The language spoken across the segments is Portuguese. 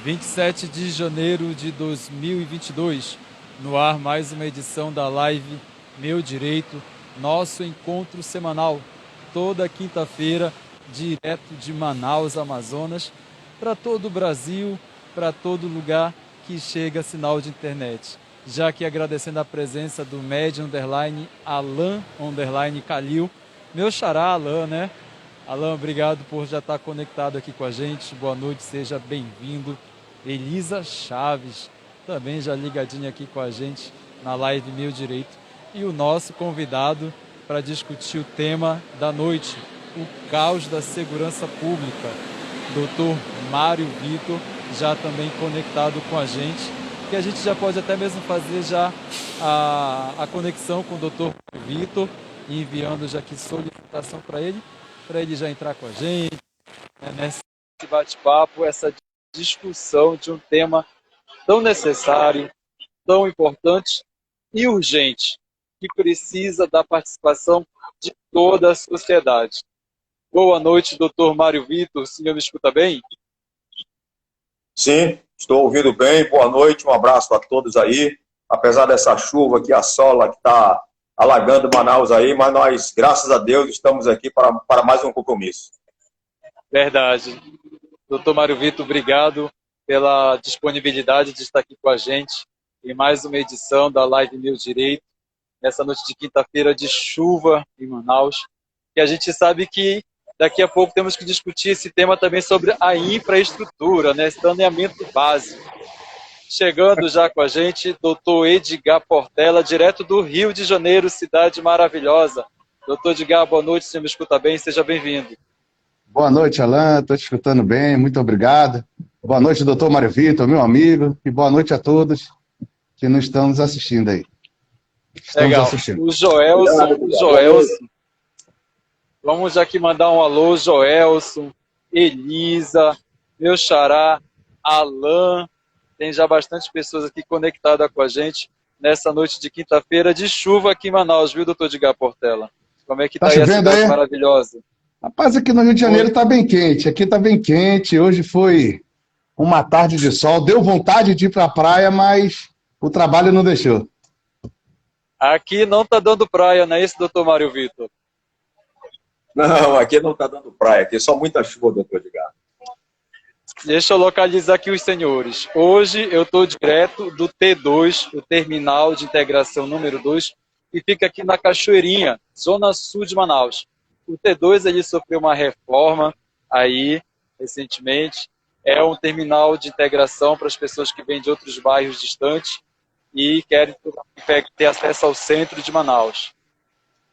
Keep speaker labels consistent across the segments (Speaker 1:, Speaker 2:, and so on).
Speaker 1: 27 de janeiro de 2022, no ar mais uma edição da live Meu Direito, nosso encontro semanal, toda quinta-feira, direto de Manaus, Amazonas, para todo o Brasil, para todo lugar que chega sinal de internet. Já aqui agradecendo a presença do Med_Alan_Kalil, meu xará Alan, né? Alan, obrigado por já estar conectado aqui com a gente. Boa noite, seja bem-vindo. Elisa Chaves, também já ligadinha aqui com a gente na live Meu Direito. E o nosso convidado para discutir o tema da noite, o caos da segurança pública, Dr. Mário Vitor, já também conectado com a gente, que a gente já pode até mesmo fazer já a conexão com o Dr. Vitor, enviando já aqui solicitação para ele já entrar com a gente, né, nesse bate-papo, essa discussão de um tema tão necessário, tão importante e urgente, que precisa da participação de toda a sociedade. Boa noite, doutor Mário Vitor. O senhor me escuta bem?
Speaker 2: Sim, estou ouvindo bem. Boa noite, um abraço a todos aí. Apesar dessa chuva que assola, que está alagando Manaus aí, mas nós, graças a Deus, estamos aqui para mais um compromisso.
Speaker 1: Verdade. Doutor Mário Vitor, obrigado pela disponibilidade de estar aqui com a gente em mais uma edição da Live Meu Direito, nessa noite de quinta-feira de chuva em Manaus. E a gente sabe que daqui a pouco temos que discutir esse tema também sobre a infraestrutura, né? Saneamento básico. Chegando já com a gente, doutor Edgar Portela, direto do Rio de Janeiro, cidade maravilhosa. Doutor Edgar, boa noite, você me escuta bem? Seja bem-vindo.
Speaker 3: Boa noite, Alan, estou te escutando bem, muito obrigado. Boa noite, doutor Mário Vitor, meu amigo, e boa noite a todos que nos estão nos assistindo aí.
Speaker 1: Legal. O Joelson, vamos aqui mandar um alô, Joelson, Elisa, meu xará, Alan, tem já bastante pessoas aqui conectadas com a gente nessa noite de quinta-feira de chuva aqui em Manaus, viu, doutor Edgar Portela? Como é que tá aí a cidade maravilhosa?
Speaker 3: Rapaz, aqui no Rio de Janeiro está bem quente, aqui está bem quente, hoje foi uma tarde de sol, deu vontade de ir para a praia, mas o trabalho não deixou.
Speaker 1: Aqui não está dando praia, não é isso, doutor Mário Vitor?
Speaker 2: Não, aqui não está dando praia, aqui é só muita chuva, doutor Edgar.
Speaker 1: Deixa eu localizar aqui os senhores. Hoje eu estou direto do T2, o Terminal de Integração número 2, que fica aqui na Cachoeirinha, zona sul de Manaus. O T2 ele sofreu uma reforma aí recentemente. É um terminal de integração para as pessoas que vêm de outros bairros distantes e querem ter acesso ao centro de Manaus.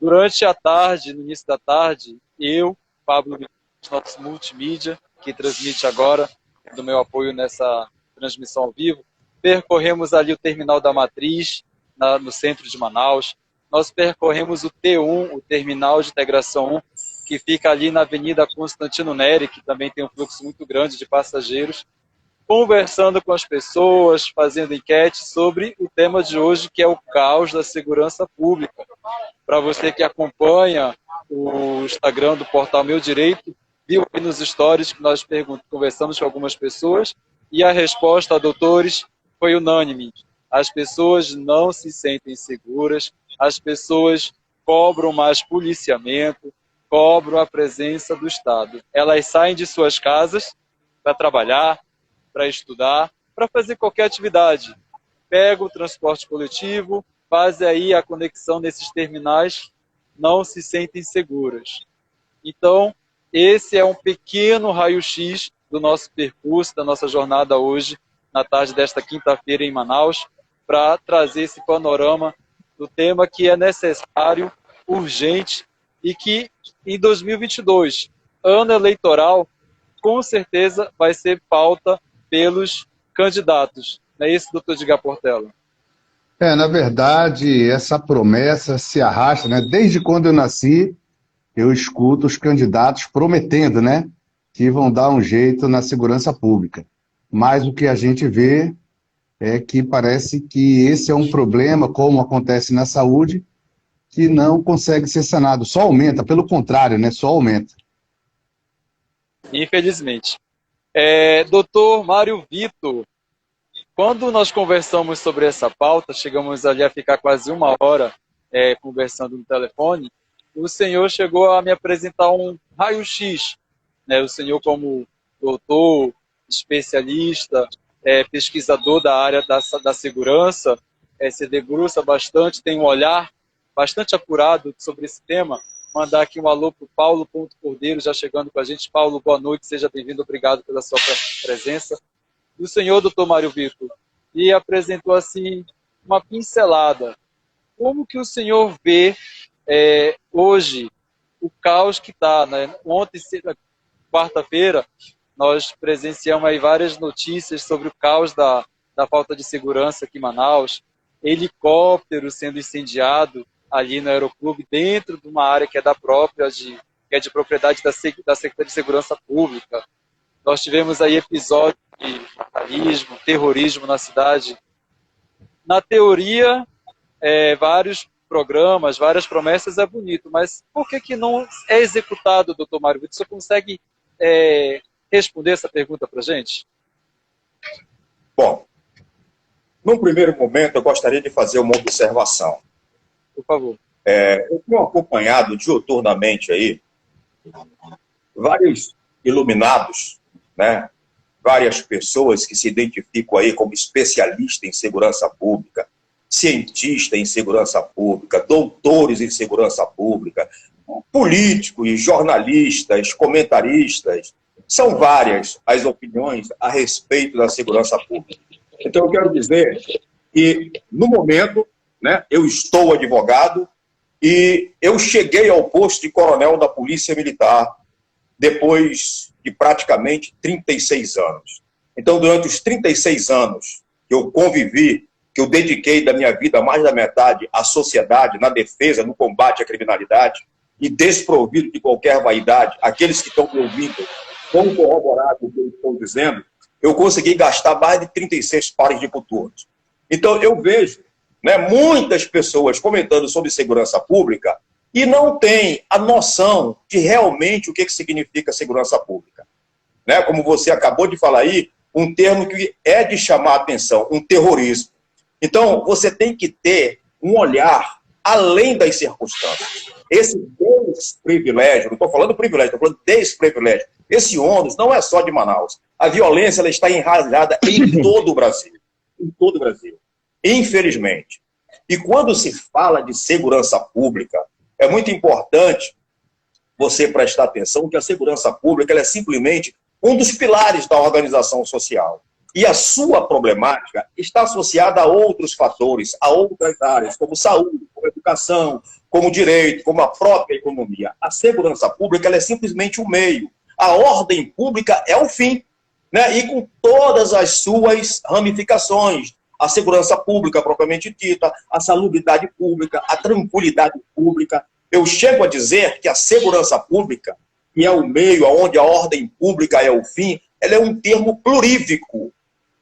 Speaker 1: Durante a tarde, no início da tarde, eu, Pablo, nosso multimídia, que transmite agora, do meu apoio nessa transmissão ao vivo, percorremos ali o terminal da Matriz, no centro de Manaus. Nós percorremos o T1, o Terminal de Integração 1, que fica ali na Avenida Constantino Neri, que também tem um fluxo muito grande de passageiros, conversando com as pessoas, fazendo enquete sobre o tema de hoje, que é o caos da segurança pública. Para você que acompanha o Instagram do Portal Meu Direito, viu aí nos stories que nós conversamos com algumas pessoas e a resposta, doutores, foi unânime. As pessoas não se sentem seguras, as pessoas cobram mais policiamento, cobram a presença do Estado. Elas saem de suas casas para trabalhar, para estudar, para fazer qualquer atividade. Pegam o transporte coletivo, fazem aí a conexão nesses terminais, não se sentem seguras. Então, esse é um pequeno raio-x do nosso percurso, da nossa jornada hoje, na tarde desta quinta-feira em Manaus, para trazer esse panorama do tema que é necessário, urgente e que em 2022, ano eleitoral, com certeza vai ser pauta pelos candidatos. Não é isso, doutor Edgar Portela?
Speaker 3: Na verdade, essa promessa se arrasta, né? Desde quando eu nasci, eu escuto os candidatos prometendo, né, que vão dar um jeito na segurança pública. Mas o que a gente vê é que parece que esse é um problema, como acontece na saúde, que não consegue ser sanado. Só aumenta, pelo contrário, né? Só aumenta.
Speaker 1: Infelizmente. Doutor Mário Vitor, quando nós conversamos sobre essa pauta, chegamos ali a ficar quase uma hora conversando no telefone, o senhor chegou a me apresentar um raio-x, né? O senhor como doutor, especialista, pesquisador da área da segurança, se debruça bastante, tem um olhar bastante apurado sobre esse tema. Mandar aqui um alô para o Paulo Cordeiro, já chegando com a gente. Paulo, boa noite, seja bem-vindo, obrigado pela sua presença. E o senhor, doutor Mário Vitor, e apresentou assim uma pincelada. Como que o senhor vê hoje o caos que está, né? Ontem, quarta-feira, nós presenciamos aí várias notícias sobre o caos da falta de segurança aqui em Manaus, helicóptero sendo incendiado ali no Aeroclube, dentro de uma área que é que é de propriedade da Secretaria de Segurança Pública. Nós tivemos aí episódios de vandalismo, terrorismo na cidade. Na teoria, vários programas, várias promessas é bonito, mas por que não é executado, doutor Mário Vitor? Você consegue responder essa pergunta para a gente?
Speaker 2: Bom, num primeiro momento eu gostaria de fazer uma observação.
Speaker 1: Por favor.
Speaker 2: Eu tenho acompanhado diuturnamente aí vários iluminados, né? Várias pessoas que se identificam aí como especialistas em segurança pública, cientistas em segurança pública, doutores em segurança pública, políticos, jornalistas, comentaristas. São várias as opiniões a respeito da segurança pública. Então eu quero dizer que, no momento, né, eu estou advogado e eu cheguei ao posto de coronel da Polícia Militar depois de praticamente 36 anos. Então, durante os 36 anos que eu convivi, que eu dediquei da minha vida mais da metade à sociedade, na defesa, no combate à criminalidade, e desprovido de qualquer vaidade, aqueles que estão me ouvindo, vão corroborar com o que eu estou dizendo, eu consegui gastar mais de 36 pares de coturnos. Então, eu vejo, né, muitas pessoas comentando sobre segurança pública e não têm a noção de realmente o que significa segurança pública. Né? Como você acabou de falar aí, um termo que é de chamar a atenção, um terrorismo. Então, você tem que ter um olhar além das circunstâncias. Esse desprivilégio, não estou falando privilégio, estou falando desprivilégio. Esse ônus não é só de Manaus. A violência ela está enraizada em todo o Brasil. Em todo o Brasil. Infelizmente. E quando se fala de segurança pública, é muito importante você prestar atenção que a segurança pública ela é simplesmente um dos pilares da organização social. E a sua problemática está associada a outros fatores, a outras áreas, como saúde, como educação, como direito, como a própria economia. A segurança pública ela é simplesmente um meio. A ordem pública é o fim, né? E com todas as suas ramificações, a segurança pública propriamente dita, a salubridade pública, a tranquilidade pública. Eu chego a dizer que a segurança pública, que é o meio onde a ordem pública é o fim, ela é um termo plurívico.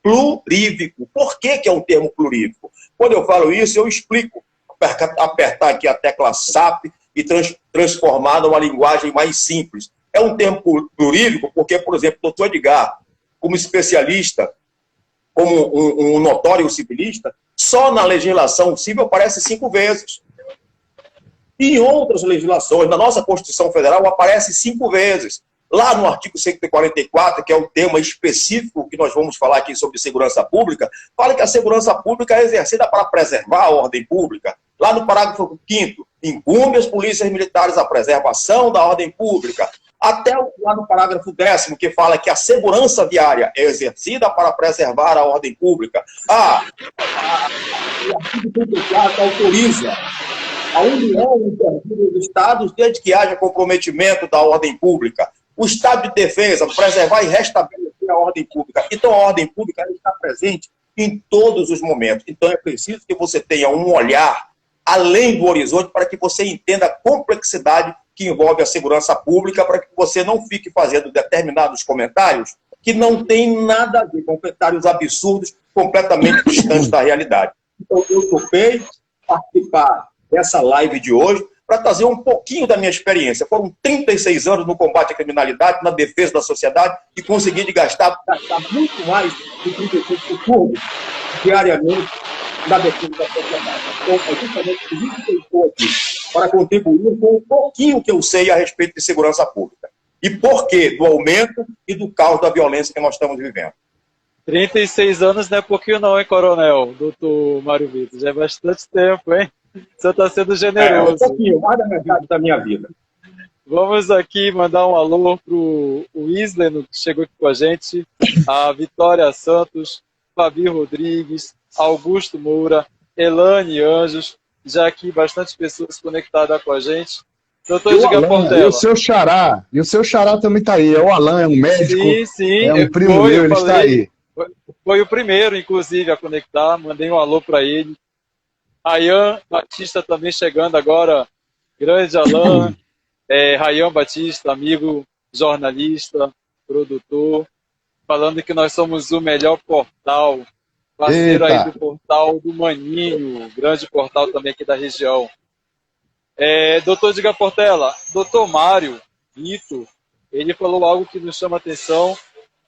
Speaker 2: Plurívico. Por que é um termo plurívico? Quando eu falo isso, eu explico. Apertar aqui a tecla SAP e transformar numa linguagem mais simples. É um termo plurívico porque, por exemplo, o doutor Edgar, como especialista, como um notório civilista, só na legislação civil aparece 5 vezes. E em outras legislações, na nossa Constituição Federal, aparece 5 vezes. Lá no artigo 144, que é o tema específico que nós vamos falar aqui sobre segurança pública, fala que a segurança pública é exercida para preservar a ordem pública. Lá no parágrafo 5º, incumbe as polícias militares a preservação da ordem pública. Até lá no parágrafo 10º, que fala que a segurança viária é exercida para preservar a ordem pública. O artigo 34 autoriza a União intervir nos Estados desde que haja comprometimento da ordem pública. O Estado de Defesa, preservar e restabelecer a ordem pública. Então, a ordem pública está presente em todos os momentos. Então, é preciso que você tenha um olhar além do horizonte para que você entenda a complexidade que envolve a segurança pública, para que você não fique fazendo determinados comentários que não têm nada a ver, comentários absurdos, completamente distantes da realidade. Então, eu topei participar dessa live de hoje para trazer um pouquinho da minha experiência. Foram 36 anos no combate à criminalidade, na defesa da sociedade, e consegui gastar muito mais de 36 segundos diariamente na defesa da sociedade. Então, é justamente por isso que eu estou aqui, para contribuir com um pouquinho que eu sei a respeito de segurança pública. E por quê? Do aumento e do caos da violência que nós estamos vivendo.
Speaker 1: 36 anos não é pouquinho não, hein, coronel, doutor Mário Vitor? Já é bastante tempo, hein? Você está sendo generoso.
Speaker 2: Um pouquinho, mais da metade da minha vida.
Speaker 1: Vamos aqui mandar um alô para o Isleno, que chegou aqui com a gente, a Vitória Santos, Fabi Rodrigues, Augusto Moura, Elane Anjos, já aqui bastante pessoas conectadas com a gente. Doutor Edgar Portela.
Speaker 3: E o seu xará também está aí, é o Alan, é um médico,
Speaker 1: sim,
Speaker 3: é um primo meu, ele está aí.
Speaker 1: Foi o primeiro, inclusive, a conectar, mandei um alô para ele. Rayan Batista também chegando agora, grande Alan, Rayan Batista, amigo jornalista, produtor, falando que nós somos o melhor portal, parceiro aí do portal do Maninho, grande portal também aqui da região. Doutor Edgar Portela, doutor Mário Vitor, ele falou algo que nos chama a atenção,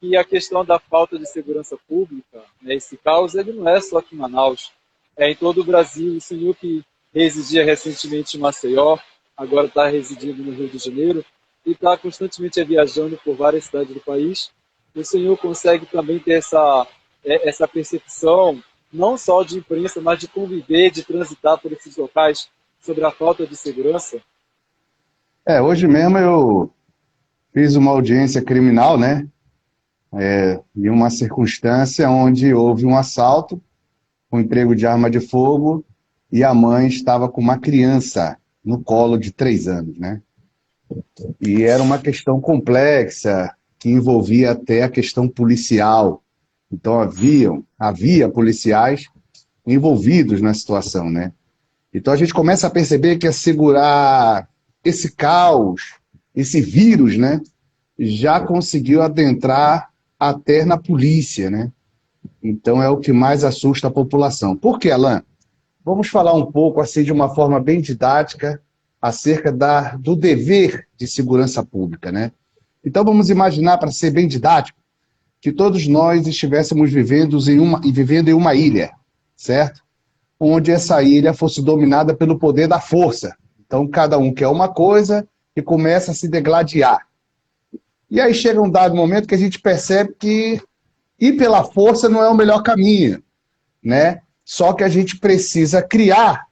Speaker 1: que a questão da falta de segurança pública, né, esse caos, ele não é só aqui em Manaus, é em todo o Brasil. O senhor que residia recentemente em Maceió, agora está residindo no Rio de Janeiro, e está constantemente viajando por várias cidades do país. O senhor consegue também ter essa percepção, não só de imprensa, mas de conviver, de transitar por esses locais, sobre a falta de segurança?
Speaker 3: Hoje mesmo eu fiz uma audiência criminal, né? Em uma circunstância onde houve um assalto, um emprego de arma de fogo, e a mãe estava com uma criança no colo de 3 anos, né? E era uma questão complexa, que envolvia até a questão policial. Então havia policiais envolvidos na situação, né? Então a gente começa a perceber que assegurar esse caos, esse vírus, né, já conseguiu adentrar até na polícia, né? Então é o que mais assusta a população. Por quê, Alan? Vamos falar um pouco, assim, de uma forma bem didática, acerca do dever de segurança pública, né? Então vamos imaginar, para ser bem didático, que todos nós estivéssemos vivendo em uma ilha, certo? Onde essa ilha fosse dominada pelo poder da força. Então cada um quer uma coisa e começa a se degladiar. E aí chega um dado momento que a gente percebe que ir pela força não é o melhor caminho, né? Só que a gente precisa criar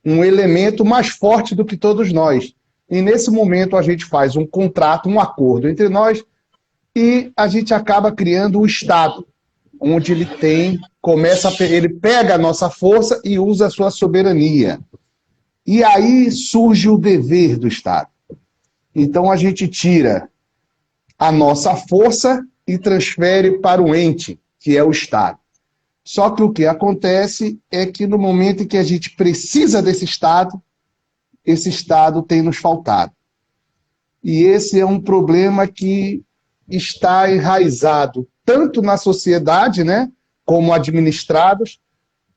Speaker 3: um elemento mais forte do que todos nós. E nesse momento a gente faz um contrato, um acordo entre nós, e a gente acaba criando o Estado, onde ele pega a nossa força e usa a sua soberania. E aí surge o dever do Estado. Então a gente tira a nossa força e transfere para o ente, que é o Estado. Só que o que acontece é que no momento em que a gente precisa desse Estado, esse Estado tem nos faltado. E esse é um problema que está enraizado tanto na sociedade, né, como administrados,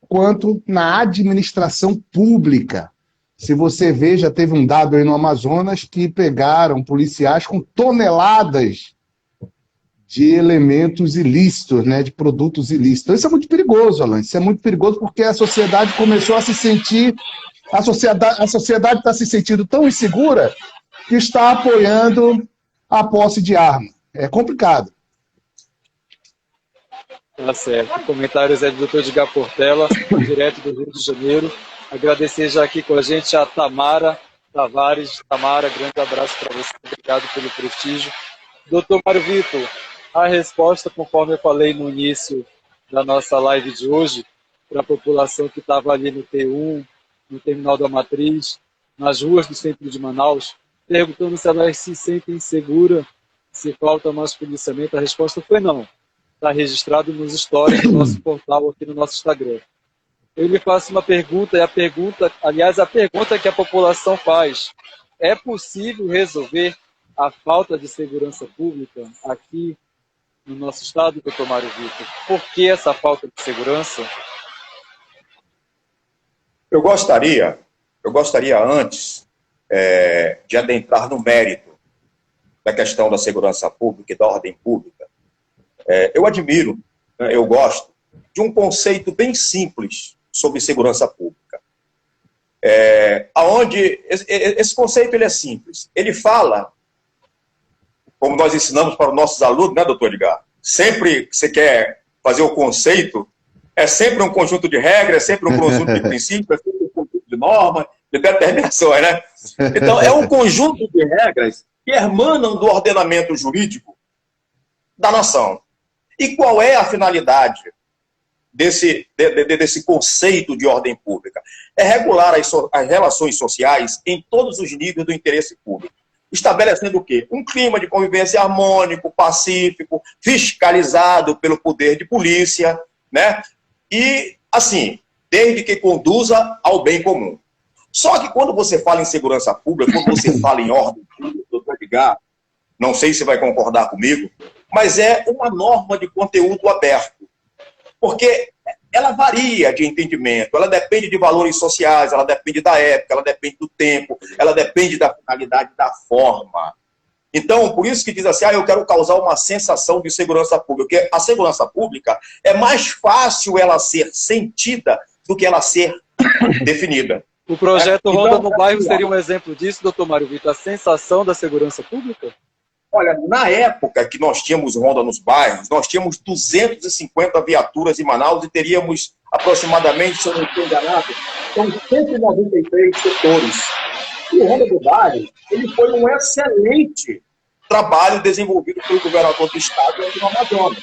Speaker 3: quanto na administração pública. Se você vê, já teve um dado aí no Amazonas que pegaram policiais com toneladas de elementos ilícitos, né, de produtos ilícitos. Então, isso é muito perigoso, Alan. Isso é muito perigoso porque a sociedade começou a se sentir... A sociedade está se sentindo tão insegura que está apoiando a posse de arma. É complicado.
Speaker 1: Tá certo. Comentários do doutor Edgar Portela, direto do Rio de Janeiro. Agradecer já aqui com a gente a Tamara Tavares. Tamara, grande abraço para você. Obrigado pelo prestígio. Doutor Mário Vitor, a resposta, conforme eu falei no início da nossa live de hoje, para a população que estava ali no T1, no Terminal da Matriz, nas ruas do centro de Manaus, perguntando se elas se sentem seguras, se falta mais policiamento, a resposta foi não. Está registrado nos stories do nosso portal aqui no nosso Instagram. Eu lhe faço uma pergunta, e a pergunta que a população faz: é possível resolver a falta de segurança pública aqui no nosso estado, doutor Mário Vitor? Por que essa falta de segurança?
Speaker 2: Eu gostaria antes de adentrar no mérito da questão da segurança pública e da ordem pública, eu admiro, né, eu gosto de um conceito bem simples sobre segurança pública. Aonde esse conceito ele é simples. Ele fala, como nós ensinamos para os nossos alunos, né, doutor Edgar? Sempre que você quer fazer o conceito, é sempre um conjunto de regras, é sempre um conjunto de princípios, é sempre um conjunto de normas, de determinações, né? Então, é um conjunto de regras que emanam do ordenamento jurídico da nação. E qual é a finalidade desse conceito de ordem pública? É regular as relações sociais em todos os níveis do interesse público, estabelecendo o quê? Um clima de convivência harmônico, pacífico, fiscalizado pelo poder de polícia, né? E, assim, desde que conduza ao bem comum. Só que quando você fala em segurança pública, quando você fala em ordem pública, doutor Edgar, não sei se vai concordar comigo, mas é uma norma de conteúdo aberto. Porque ela varia de entendimento, ela depende de valores sociais, ela depende da época, ela depende do tempo, ela depende da finalidade, da forma. Então, por isso que diz assim, eu quero causar uma sensação de segurança pública, porque a segurança pública é mais fácil ela ser sentida do que ela ser definida.
Speaker 1: O projeto Ronda no Bairro
Speaker 2: assim,
Speaker 1: seria um exemplo disso, doutor Mário Vitor, a sensação da segurança pública?
Speaker 2: Olha, na época que nós tínhamos ronda nos bairros, nós tínhamos 250 viaturas em Manaus e teríamos aproximadamente, se eu não estou enganado, são 193 setores. E o Ronda do Bairro, ele foi um excelente trabalho desenvolvido pelo governador do estado aqui no Amazonas.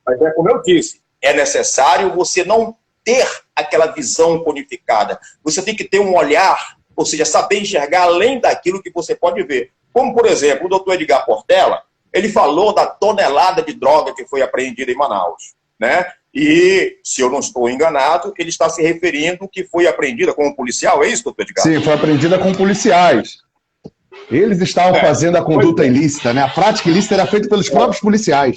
Speaker 2: Mas é como eu disse, é necessário você não ter aquela visão codificada. Você tem que ter um olhar, ou seja, saber enxergar além daquilo que você pode ver. Como, por exemplo, o doutor Edgar Portela, ele falou da tonelada de droga que foi apreendida em Manaus, né? E, se eu não estou enganado, ele está se referindo que foi apreendida como policial, é isso, doutor Edgar?
Speaker 3: Sim, foi apreendida com policiais. Eles estavam fazendo a conduta ilícita, né? A prática ilícita era feita pelos próprios policiais.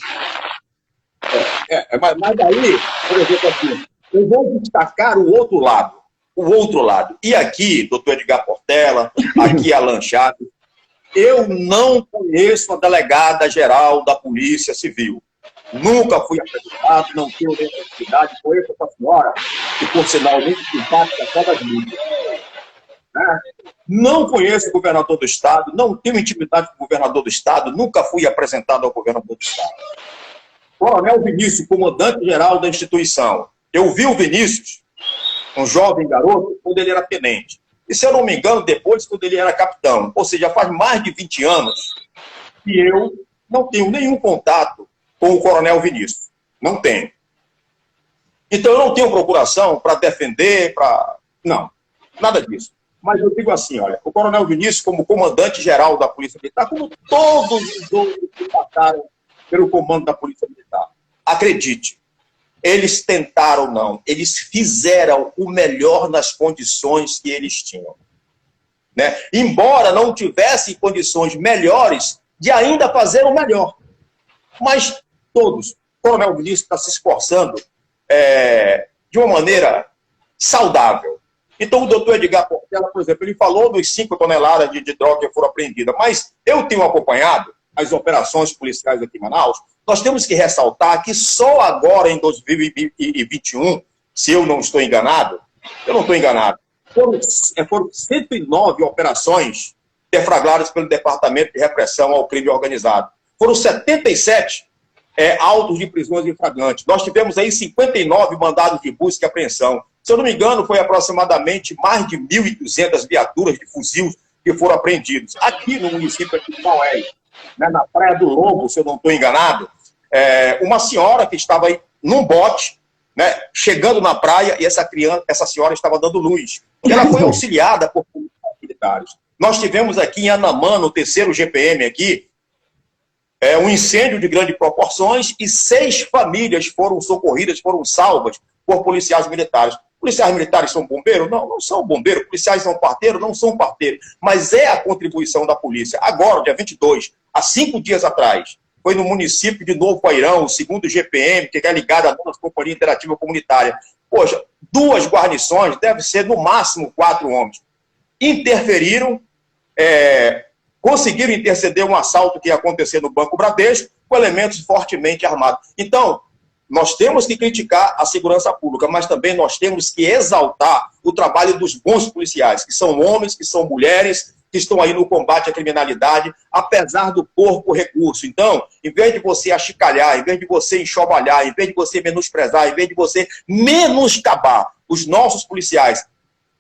Speaker 2: Mas daí, por exemplo, assim, eu vou destacar o outro lado. O outro lado. E aqui, doutor Edgar Portela, aqui Alan Chaves, eu não conheço a delegada-geral da Polícia Civil. Nunca fui apresentado, não tenho necessidade, conheço essa senhora, que por sinal muito simpática toda vida. Né? Não conheço o governador do Estado, não tenho intimidade com o governador do Estado, nunca fui apresentado ao governador do Estado. Coronel Vinícius, comandante-geral da instituição. Eu vi o Vinícius, um jovem garoto, quando ele era tenente. E, se eu não me engano, depois, quando ele era capitão. Ou seja, faz mais de 20 anos que eu não tenho nenhum contato com o coronel Vinícius. Não tenho. Então, eu não tenho procuração para defender, para... Não, nada disso. Mas eu digo assim, olha, o coronel Vinícius, como comandante-geral da Polícia Militar, como todos os outros que passaram pelo comando da Polícia Militar, acredite, eles tentaram não, eles fizeram o melhor nas condições que eles tinham. Né? Embora não tivessem condições melhores de ainda fazer o melhor. Mas todos, o coronel Vinícius está se esforçando de uma maneira saudável. Então o doutor Edgar Portela, por exemplo, ele falou dos 5 toneladas de droga que foram apreendidas, mas eu tenho acompanhado as operações policiais aqui em Manaus. Nós temos que ressaltar que só agora, em 2021, se eu não estou enganado, foram 109 operações deflagradas pelo Departamento de Repressão ao Crime Organizado. Foram 77 autos de prisões em flagrante. Nós tivemos aí 59 mandados de busca e apreensão. Se eu não me engano, foi aproximadamente mais de 1.200 viaturas de fuzil que foram apreendidos. Aqui no município de Maués, né, na Praia do Lobo, se eu não estou enganado, uma senhora que estava aí num bote, né, chegando na praia, e essa senhora estava dando luz. E ela foi auxiliada por policiais militares. Nós tivemos aqui em Anamã, no 3º GPM aqui, um incêndio de grandes proporções e 6 famílias foram socorridas, foram salvas por policiais militares. Policiais militares são bombeiros? Não, não são bombeiros. Policiais são parteiros? Não são parteiros. Mas é a contribuição da polícia. Agora, dia 22, há 5 dias atrás, foi no município de Novo Pairão, o 2º GPM, que é ligado à nossa Companhia Interativa Comunitária. Poxa, 2 guarnições, deve ser no máximo 4 homens. Interferiram conseguiram interceder um assalto que ia acontecer no Banco Bradesco com elementos fortemente armados. Então, nós temos que criticar a segurança pública, mas também nós temos que exaltar o trabalho dos bons policiais, que são homens, que são mulheres, que estão aí no combate à criminalidade, apesar do pouco recurso. Então, em vez de você achicalhar, em vez de você enxovalhar, em vez de você menosprezar, em vez de você menoscabar os nossos policiais,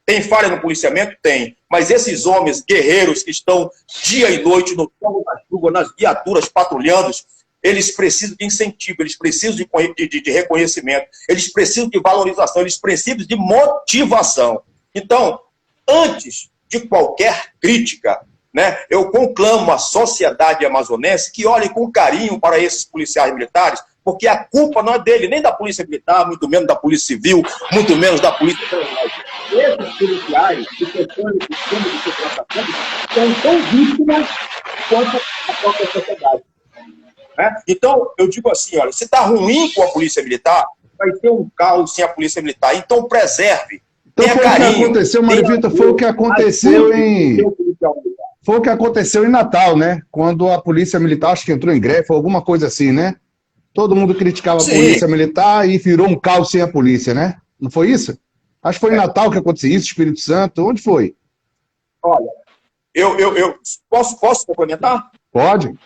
Speaker 2: tem falha no policiamento? Tem. Mas esses homens guerreiros que estão dia e noite no fogo da chuva, nas viaturas patrulhando, eles precisam de incentivo, eles precisam de reconhecimento, eles precisam de valorização, eles precisam de motivação. Então, antes de qualquer crítica, né, eu conclamo a sociedade amazonense que olhe com carinho para esses policiais militares, porque a culpa não é dele, nem da polícia militar, muito menos da polícia civil, muito menos da polícia federal. Esses policiais que compõem o sistema de segurança pública são tão vítimas quanto a própria sociedade. Né? Então, eu digo assim, olha, se está ruim com a polícia militar, vai ter um caos sem a polícia militar. Então, preserve.
Speaker 3: Então, foi carinho, o que aconteceu, Mário Vitor, foi o que aconteceu Foi o que aconteceu em Natal, né? Quando a polícia militar, acho que entrou em greve, ou alguma coisa assim, né? Todo mundo criticava a polícia militar e virou um caos sem a polícia, né? Não foi isso? Acho que foi em Natal que aconteceu isso, Espírito Santo. Onde foi?
Speaker 2: Olha, eu posso complementar?
Speaker 3: Pode.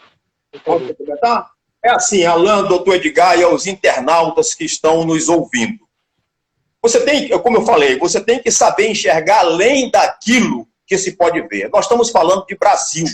Speaker 2: Posso complementar? É assim, Alan, doutor Edgar e aos internautas que estão nos ouvindo. Você tem, como eu falei, você tem que saber enxergar além daquilo que se pode ver. Nós estamos falando de Brasil.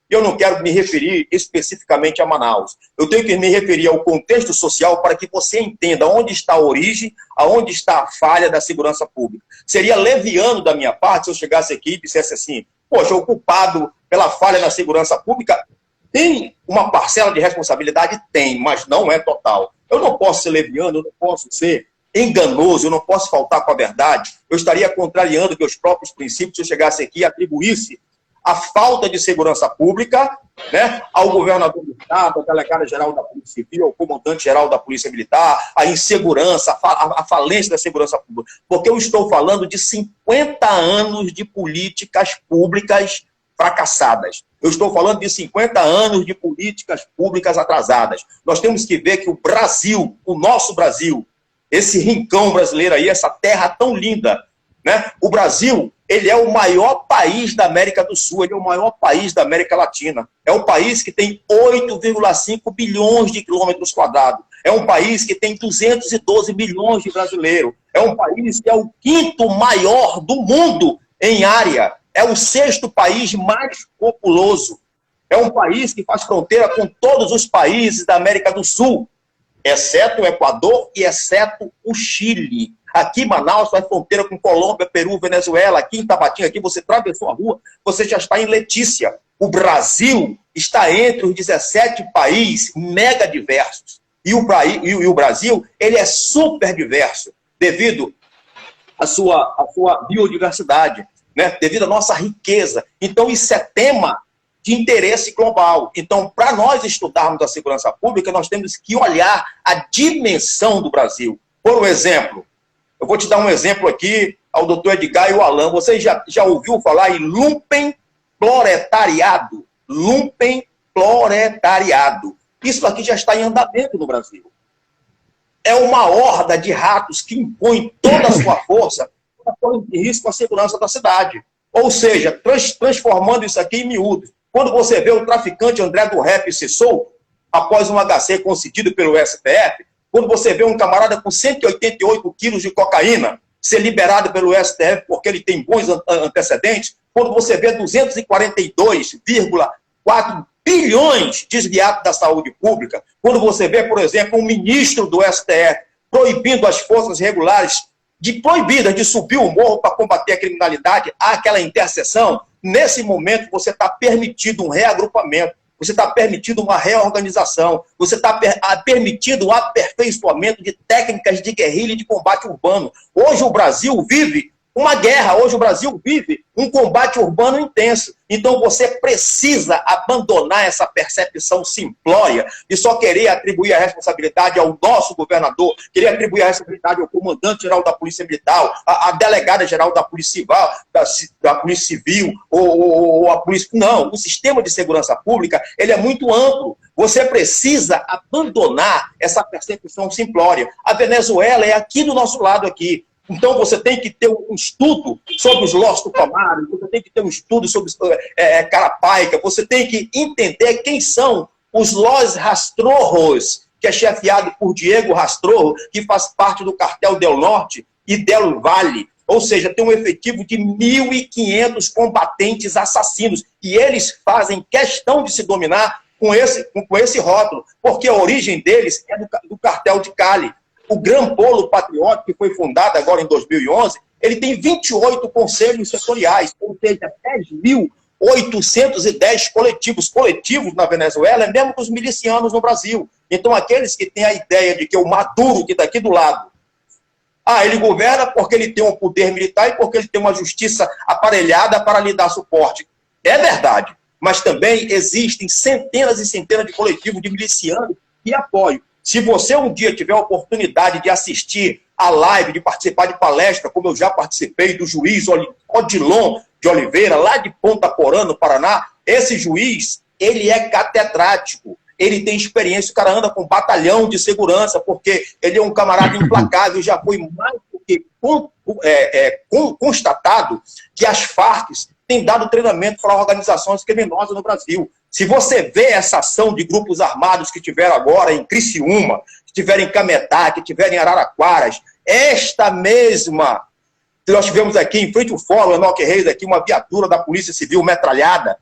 Speaker 2: Eu não quero me referir especificamente a Manaus. Eu tenho que me referir ao contexto social para que você entenda onde está a origem, aonde está a falha da segurança pública. Seria leviano da minha parte se eu chegasse aqui e dissesse assim, poxa, o culpado pela falha na segurança pública tem uma parcela de responsabilidade? Tem, mas não é total. Eu não posso ser leviano, eu não posso ser enganoso, eu não posso faltar com a verdade. Eu estaria contrariando meus próprios princípios se eu chegasse aqui e atribuísse a falta de segurança pública, né, ao governador do Estado, ao delegado-geral da Polícia Civil, ao comandante-geral da Polícia Militar, a insegurança, a falência da segurança pública. Porque eu estou falando de 50 anos de políticas públicas fracassadas. Eu estou falando de 50 anos de políticas públicas atrasadas. Nós temos que ver que o Brasil, o nosso Brasil, esse rincão brasileiro aí, essa terra tão linda, né? O Brasil, ele é o maior país da América do Sul, ele é o maior país da América Latina. É um país que tem 8,5 bilhões de quilômetros quadrados. É um país que tem 212 milhões de brasileiros. É um país que é o quinto maior do mundo em área. É o sexto país mais populoso. É um país que faz fronteira com todos os países da América do Sul, exceto o Equador e exceto o Chile. Aqui em Manaus faz fronteira com Colômbia, Peru, Venezuela. Aqui em Tabatinga, aqui você atravessou a rua, você já está em Letícia. O Brasil está entre os 17 países mega diversos. E o Brasil, ele é super diverso, devido à sua biodiversidade, né? Devido à nossa riqueza. Então, isso é tema de interesse global. Então, para nós estudarmos a segurança pública, nós temos que olhar a dimensão do Brasil. Por exemplo, eu vou te dar um exemplo aqui ao doutor Edgar e o Alan. Você já ouviu falar em lumpenproletariado? Lumpenproletariado. Isso aqui já está em andamento no Brasil. É uma horda de ratos que impõe toda a sua força para pôr em risco a segurança da cidade. Ou seja, transformando isso aqui em miúdos. Quando você vê o traficante André do Rep ser solto, após um HC concedido pelo STF, quando você vê um camarada com 188 quilos de cocaína ser liberado pelo STF porque ele tem bons antecedentes, quando você vê 242,4 bilhões desviados da saúde pública, quando você vê, por exemplo, um ministro do STF proibindo as forças regulares proibidas de subir o morro para combater a criminalidade, há aquela interseção. Nesse momento, você está permitindo um reagrupamento, você está permitindo uma reorganização, você está permitindo o aperfeiçoamento de técnicas de guerrilha e de combate urbano. Hoje o Brasil vive uma guerra. Hoje o Brasil vive um combate urbano intenso. Então você precisa abandonar essa percepção simplória de só querer atribuir a responsabilidade ao nosso governador, querer atribuir a responsabilidade ao comandante-geral da Polícia Militar, à delegada-geral da Polícia Civil, ou a Polícia... Não, o sistema de segurança pública ele é muito amplo. Você precisa abandonar essa percepção simplória. A Venezuela é aqui do nosso lado aqui. Então você tem que ter um estudo sobre os Los Tucumán, você tem que ter um estudo sobre Carapaica, você tem que entender quem são os Los Rastrojos, que é chefiado por Diego Rastrojo, que faz parte do Cartel del Norte e del Valle. Ou seja, tem um efetivo de 1.500 combatentes assassinos. E eles fazem questão de se dominar com esse rótulo, porque a origem deles é do Cartel de Cali. O Gran Polo Patriótico, que foi fundado agora em 2011, ele tem 28 conselhos setoriais, ou seja, 10.810 coletivos. Coletivos na Venezuela é mesmo que os milicianos no Brasil. Então, aqueles que têm a ideia de que o Maduro, que está aqui do lado, ele governa porque ele tem um poder militar e porque ele tem uma justiça aparelhada para lhe dar suporte. É verdade, mas também existem centenas e centenas de coletivos de milicianos que apoiam. Se você um dia tiver a oportunidade de assistir a live, de participar de palestra, como eu já participei, do juiz Odilon de Oliveira, lá de Ponta Porã, no Paraná, esse juiz, ele é catedrático, ele tem experiência, o cara anda com um batalhão de segurança, porque ele é um camarada implacável, já foi mais do que constatado que as Farc têm dado treinamento para organizações criminosas no Brasil. Se você vê essa ação de grupos armados que tiveram agora em Criciúma, que tiveram em Cametá, que tiveram em Araraquaras, esta mesma, que nós tivemos aqui em frente ao Fórum Enoque Reis, aqui uma viatura da Polícia Civil metralhada.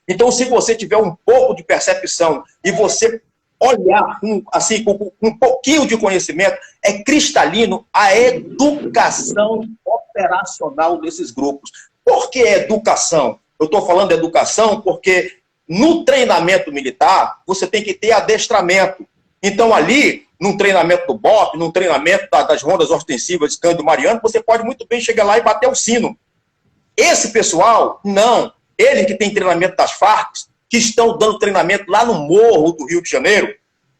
Speaker 2: Então, se você tiver um pouco de percepção e você olhar assim, com um pouquinho de conhecimento, é cristalino a educação operacional desses grupos. Por que educação? Eu estou falando de educação porque no treinamento militar, você tem que ter adestramento. Então, ali, num treinamento do BOP, num treinamento das rondas ostensivas de Cândido Mariano, você pode muito bem chegar lá e bater o sino. Esse pessoal, não. Ele que tem treinamento das Farc, que estão dando treinamento lá no Morro do Rio de Janeiro,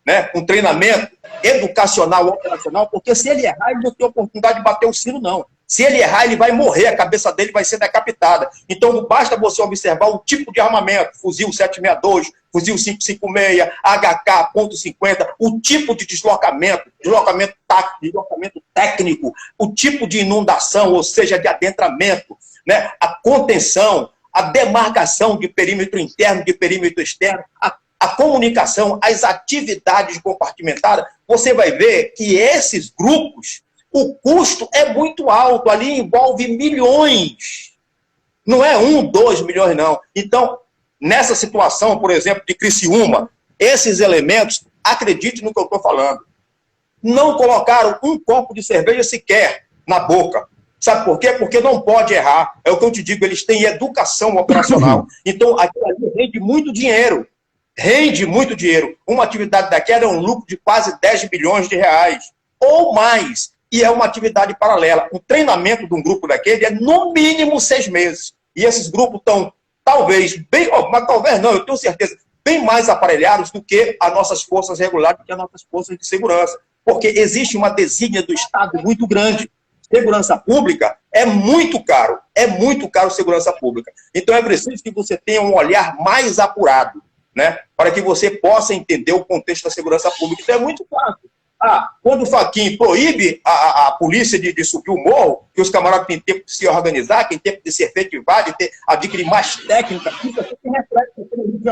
Speaker 2: né? Um treinamento educacional, operacional, porque se ele errar, ele não tem oportunidade de bater o sino, não. Se ele errar, ele vai morrer, a cabeça dele vai ser decapitada. Então, basta você observar o tipo de armamento, fuzil 762, fuzil 556, HK, .50, o tipo de deslocamento tático, deslocamento técnico, o tipo de inundação, ou seja, de adentramento, né? A contenção, a demarcação de perímetro interno, de perímetro externo, a comunicação, as atividades compartimentadas, você vai ver que esses grupos, o custo é muito alto, ali envolve milhões. Não é 1, 2 milhões, não. Então, nessa situação, por exemplo, de Criciúma, esses elementos, acredite no que eu estou falando, não colocaram um copo de cerveja sequer na boca. Sabe por quê? Porque não pode errar. É o que eu te digo, eles têm educação operacional. Então, aquilo ali rende muito dinheiro. Rende muito dinheiro. Uma atividade daquela é um lucro de quase 10 bilhões de reais. Ou mais. E é uma atividade paralela. O treinamento de um grupo daquele é no mínimo 6 meses. E esses grupos estão, talvez, mas talvez não, eu tenho certeza, bem mais aparelhados do que as nossas forças regulares, do que as nossas forças de segurança. Porque existe uma desígnia do Estado muito grande. Segurança pública é muito caro segurança pública. Então é preciso que você tenha um olhar mais apurado, né, para que você possa entender o contexto da segurança pública. Então é muito fácil. Quando o Fachin proíbe a polícia de subir o morro, que os camaradas têm tempo de se organizar, têm tempo de se efetivar, de adquirir mais técnica, isso aqui tem reflexo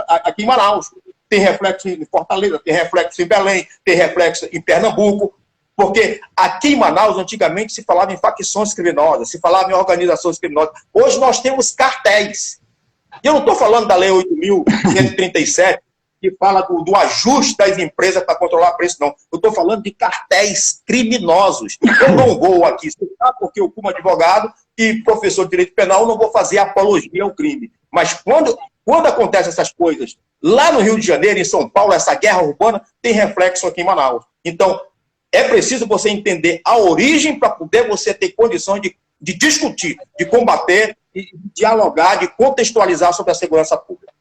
Speaker 2: aqui em Manaus, tem reflexo em Fortaleza, tem reflexo em Belém, tem reflexo em Pernambuco, porque aqui em Manaus, antigamente, se falava em facções criminosas, se falava em organizações criminosas. Hoje nós temos cartéis. E eu não estou falando da Lei 8.137, que fala do ajuste das empresas para controlar preço, não. Eu estou falando de cartéis criminosos. Eu não vou aqui citar, porque eu, como advogado e professor de direito penal, não vou fazer apologia ao crime. Mas quando acontecem essas coisas, lá no Rio de Janeiro, em São Paulo, essa guerra urbana, tem reflexo aqui em Manaus. Então, é preciso você entender a origem para poder você ter condições de de discutir, de combater, de dialogar, de contextualizar sobre a segurança pública.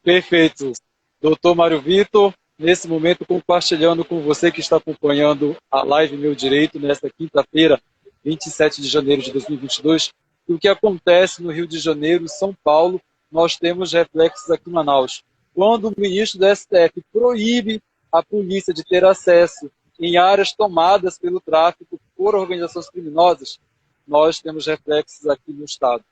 Speaker 1: Perfeito. Doutor Mário Vitor, nesse momento compartilhando com você que está acompanhando a live Meu Direito, nesta quinta-feira, 27 de janeiro de 2022, o que acontece no Rio de Janeiro, São Paulo, nós temos reflexos aqui em Manaus. Quando o ministro do STF proíbe a polícia de ter acesso em áreas tomadas pelo tráfico por organizações criminosas, nós temos reflexos aqui no Estado.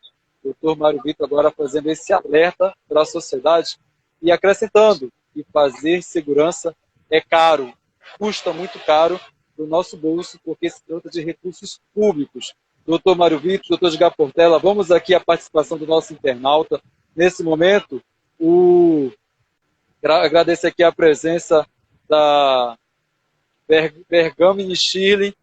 Speaker 1: Doutor Mário Vitor agora fazendo esse alerta para a sociedade e acrescentando que fazer segurança é caro, custa muito caro do nosso bolso, porque se trata de recursos públicos. Doutor Mário Vitor, doutor Edgar Portela, vamos aqui à participação do nosso internauta. Nesse momento, agradecer aqui a presença da Bergamini Shirley,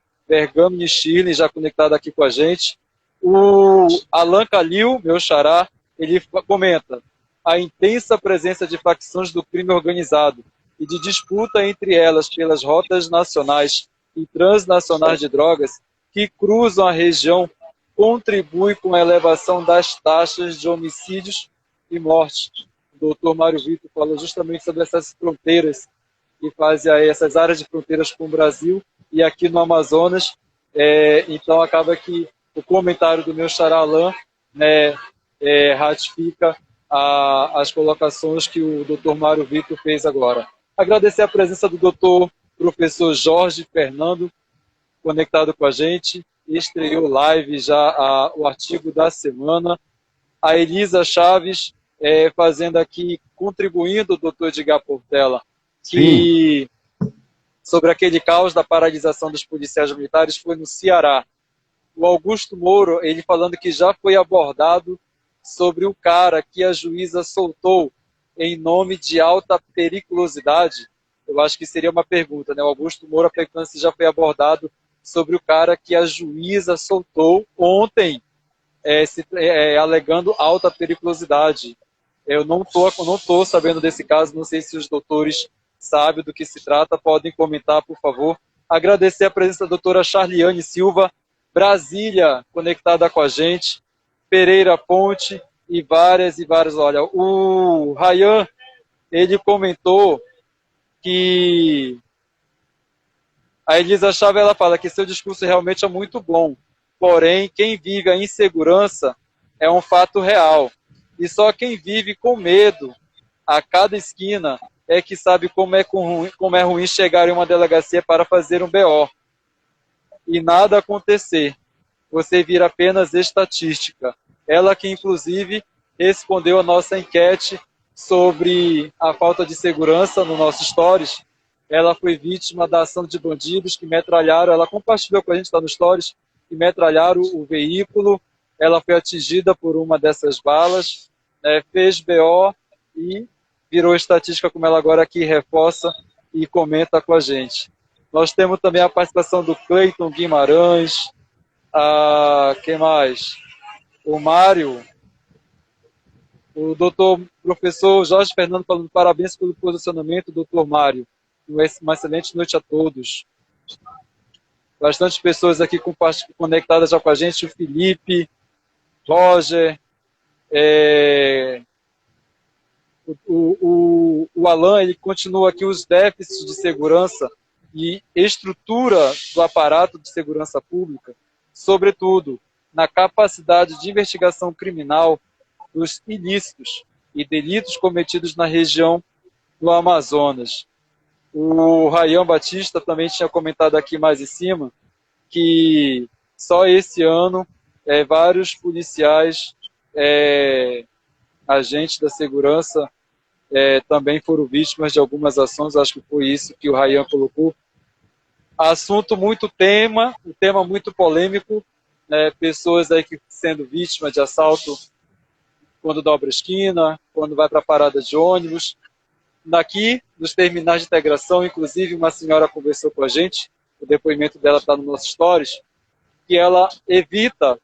Speaker 1: já conectado aqui com a gente. O Alan Calil, meu xará, ele comenta a intensa presença de facções do crime organizado e de disputa entre elas pelas rotas nacionais e transnacionais de drogas que cruzam a região contribui com a elevação das taxas de homicídios e mortes. O doutor Mário Vitor falou justamente sobre essas fronteiras que fazem aí essas áreas de fronteiras com o Brasil e aqui no Amazonas. Então acaba que o comentário do meu xará Alain, né, ratifica as colocações que o doutor Mário Vitor fez agora. Agradecer a presença do doutor professor Jorge Fernando, conectado com a gente, estreou live já o artigo da semana. A Elisa Chaves, fazendo aqui, contribuindo, doutor Edgar Portela, que sobre aquele caos da paralisação dos policiais militares foi no Ceará. O Augusto Moro, ele falando que já foi abordado sobre o cara que a juíza soltou em nome de alta periculosidade. Eu acho que seria uma pergunta, né? O Augusto Moro perguntando se já foi abordado sobre o cara que a juíza soltou ontem, alegando alta periculosidade. Eu não tô sabendo desse caso, não sei se os doutores sabem do que se trata, podem comentar, por favor. Agradecer a presença da doutora Charliane Silva, Brasília, conectada com a gente, Pereira Ponte e várias. Olha, o Rayan, ele comentou que a Elisa Chaves, ela fala que seu discurso realmente é muito bom, porém, quem vive a insegurança é um fato real. E só quem vive com medo a cada esquina é que sabe como é ruim chegar em uma delegacia para fazer um BO. E nada acontecer. Você vira apenas estatística. Ela que, inclusive, respondeu a nossa enquete sobre a falta de segurança no nosso Stories. Ela foi vítima da ação de bandidos que metralharam, ela compartilhou com a gente lá no Stories, que metralharam o veículo. Ela foi atingida por uma dessas balas, fez BO e virou estatística, como ela agora aqui reforça e comenta com a gente. Nós temos também a participação do Cleiton Guimarães, quem mais? O Mário, o doutor professor Jorge Fernando falando parabéns pelo posicionamento, doutor Mário. Uma excelente noite a todos. Bastante pessoas aqui conectadas já com a gente, o Felipe, Roger, o Alan, ele continua aqui os déficits de segurança e estrutura do aparato de segurança pública, sobretudo na capacidade de investigação criminal dos ilícitos e delitos cometidos na região do Amazonas. O Rayan Batista também tinha comentado aqui mais em cima que só esse ano vários policiais, agentes da segurança, também foram vítimas de algumas ações. Acho que foi isso que o Rayan colocou. Assunto muito tema muito polêmico, pessoas aí que sendo vítimas de assalto quando dobra a esquina, quando vai para a parada de ônibus. Daqui, nos terminais de integração, inclusive uma senhora conversou com a gente, o depoimento dela está no nosso Stories, que ela evita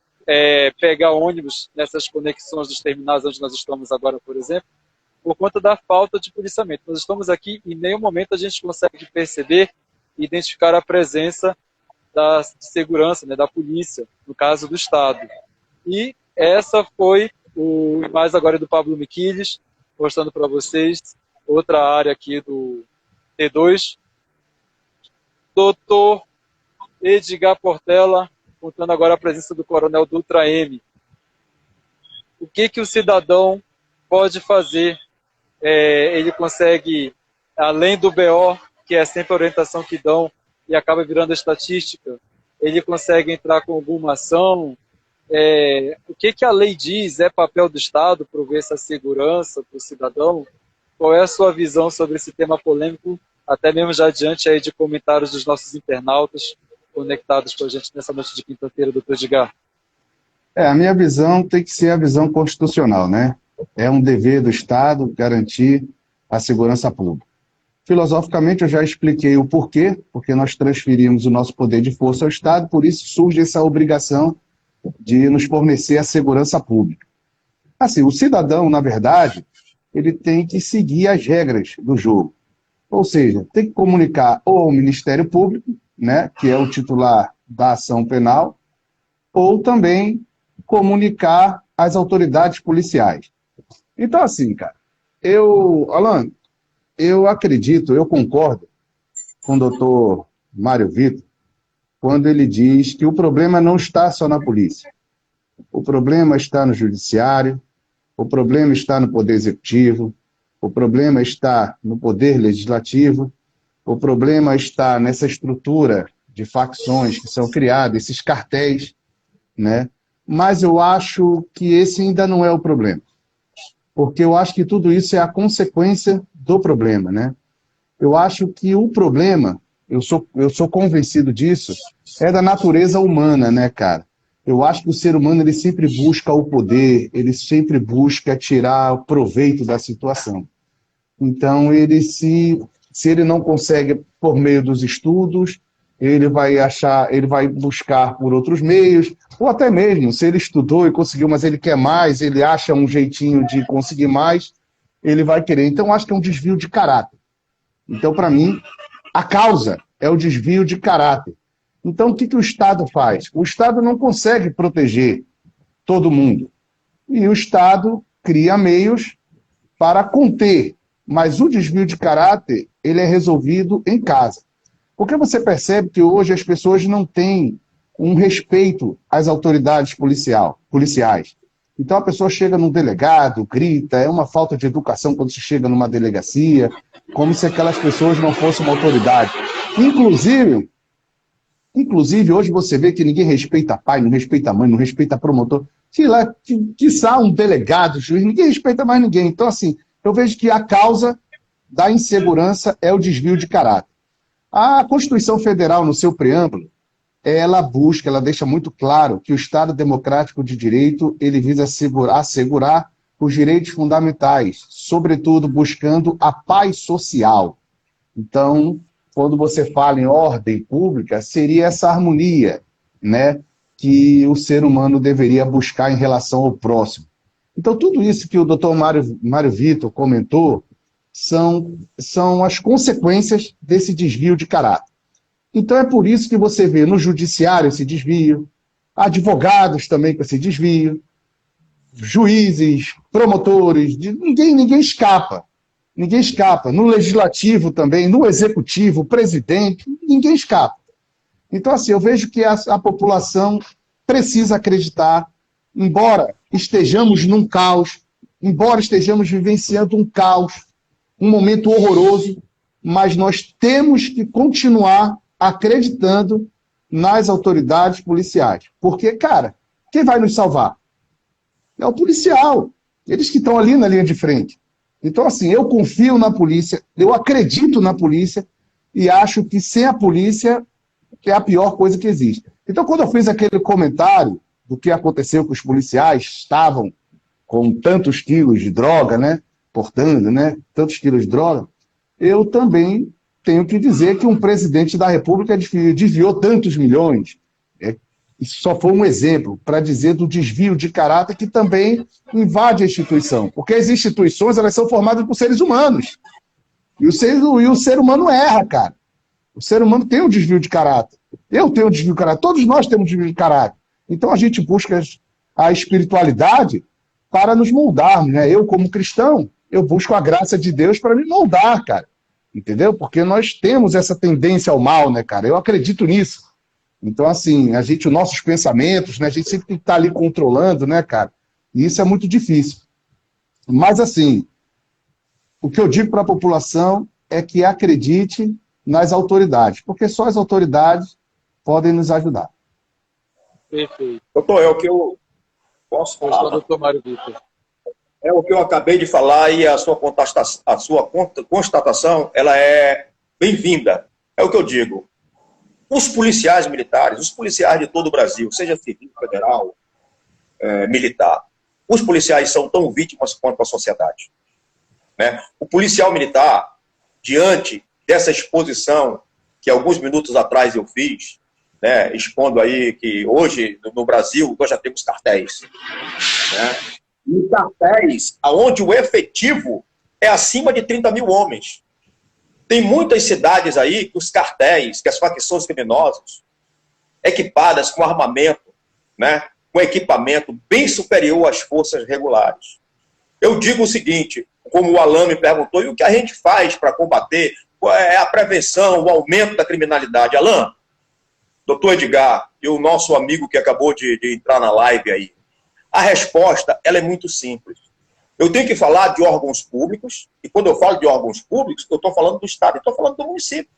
Speaker 1: pegar ônibus nessas conexões dos terminais onde nós estamos agora, por exemplo, por conta da falta de policiamento. Nós estamos aqui e em nenhum momento a gente consegue perceber e identificar a presença de segurança, né, da polícia, no caso do Estado. E essa foi mais agora do Pablo Miquiles, mostrando para vocês outra área aqui do T2. Doutor Edgar Portela, contando agora a presença do Coronel Dutra M. O que o cidadão pode fazer? Ele consegue, além do BO, que é sempre a orientação que dão e acaba virando estatística, ele consegue entrar com alguma ação? O que a lei diz? É papel do Estado prover essa segurança para o cidadão? Qual é a sua visão sobre esse tema polêmico, até mesmo já diante aí de comentários dos nossos internautas conectados com a gente nessa noite de quinta-feira, doutor Edgar?
Speaker 3: A minha visão tem que ser a visão constitucional, né? É um dever do Estado garantir a segurança pública. Filosoficamente, eu já expliquei o porquê, porque nós transferimos o nosso poder de força ao Estado, por isso surge essa obrigação de nos fornecer a segurança pública. Assim, o cidadão, na verdade, ele tem que seguir as regras do jogo. Ou seja, tem que comunicar ou ao Ministério Público, né, que é o titular da ação penal, ou também comunicar às autoridades policiais. Então, assim, cara, Alan, eu acredito, eu concordo com o doutor Mário Vitor, quando ele diz que o problema não está só na polícia. O problema está no judiciário, o problema está no poder executivo, o problema está no poder legislativo, o problema está nessa estrutura de facções que são criadas, esses cartéis, né? Mas eu acho que esse ainda não é o problema. Porque eu acho que tudo isso é a consequência do problema, né? Eu acho que o problema, eu sou convencido disso, é da natureza humana, né, cara? Eu acho que o ser humano ele sempre busca o poder, ele sempre busca tirar proveito da situação. Então, se ele não consegue por meio dos estudos, ele vai buscar por outros meios, ou até mesmo, se ele estudou e conseguiu, mas ele quer mais, ele acha um jeitinho de conseguir mais, ele vai querer. Então, acho que é um desvio de caráter. Então, para mim, a causa é o desvio de caráter. Então, o que o Estado faz? O Estado não consegue proteger todo mundo. E o Estado cria meios para conter. Mas o desvio de caráter, ele é resolvido em casa. Porque você percebe que hoje as pessoas não têm um respeito às autoridades policiais. Então a pessoa chega num delegado, grita, é uma falta de educação quando se chega numa delegacia, como se aquelas pessoas não fossem uma autoridade. Inclusive hoje você vê que ninguém respeita pai, não respeita mãe, não respeita promotor, quiçá um delegado, juiz, ninguém respeita mais ninguém. Então assim, eu vejo que a causa da insegurança é o desvio de caráter. A Constituição Federal, no seu preâmbulo, ela deixa muito claro que o Estado Democrático de Direito, ele visa assegurar os direitos fundamentais, sobretudo buscando a paz social. Então, quando você fala em ordem pública, seria essa harmonia, né, que o ser humano deveria buscar em relação ao próximo. Então, tudo isso que o doutor Mário Vitor comentou são as consequências desse desvio de caráter. Então, é por isso que você vê no judiciário esse desvio, advogados também com esse desvio, juízes, promotores, ninguém escapa. Ninguém escapa. No legislativo também, no executivo, presidente, ninguém escapa. Então, assim, eu vejo que a população precisa acreditar, embora estejamos num caos, embora estejamos vivenciando um caos, um momento horroroso, mas nós temos que continuar acreditando nas autoridades policiais. Porque, cara, quem vai nos salvar? É o policial. Eles que estão ali na linha de frente. Então, assim, eu confio na polícia, eu acredito na polícia e acho que sem a polícia é a pior coisa que existe. Então, quando eu fiz aquele comentário do que aconteceu com os policiais, estavam com tantos quilos de droga, né? Portando, né? Tantos quilos de droga, eu também tenho que dizer que um presidente da República desviou tantos milhões. Isso só foi um exemplo para dizer do desvio de caráter que também invade a instituição. Porque as instituições, elas são formadas por seres humanos. E o ser humano erra, cara. O ser humano tem um desvio de caráter. Eu tenho um desvio de caráter, todos nós temos desvio de caráter. Então a gente busca a espiritualidade para nos moldarmos, né? Eu, como cristão, eu busco a graça de Deus para me moldar, cara. Entendeu? Porque nós temos essa tendência ao mal, né, cara? Eu acredito nisso. Então, assim, os nossos pensamentos, né? A gente sempre tem que estar ali controlando, né, cara? E isso é muito difícil. Mas, assim, o que eu digo para a população é que acredite nas autoridades, porque só as autoridades podem nos ajudar.
Speaker 1: Perfeito.
Speaker 2: Doutor, é o que eu posso falar.
Speaker 1: Doutor Mário Vitor.
Speaker 2: É o que eu acabei de falar e a sua constatação, ela é bem-vinda. É o que eu digo. Os policiais militares, os policiais de todo o Brasil, seja civil, federal, militar, os policiais são tão vítimas quanto a sociedade. Né? O policial militar, diante dessa exposição que alguns minutos atrás eu fiz, né, expondo aí que hoje no Brasil nós já temos cartéis. Né? E cartéis onde o efetivo é acima de 30 mil homens. Tem muitas cidades aí que os cartéis, que as facções criminosas, equipadas com armamento, né, com equipamento bem superior às forças regulares. Eu digo o seguinte, como o Alan me perguntou, e o que a gente faz para combater a prevenção, o aumento da criminalidade? Alan, doutor Edgar e o nosso amigo que acabou de entrar na live aí, a resposta ela é muito simples. Eu tenho que falar de órgãos públicos, e quando eu falo de órgãos públicos, eu estou falando do Estado, eu estou falando do município.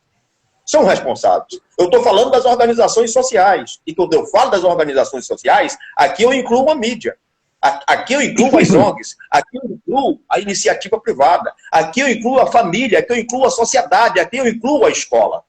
Speaker 2: São responsáveis. Eu estou falando das organizações sociais. E quando eu falo das organizações sociais, aqui eu incluo a mídia. Aqui eu incluo as ONGs. Aqui eu incluo a iniciativa privada. Aqui eu incluo a família. Aqui eu incluo a sociedade. Aqui eu incluo a escola.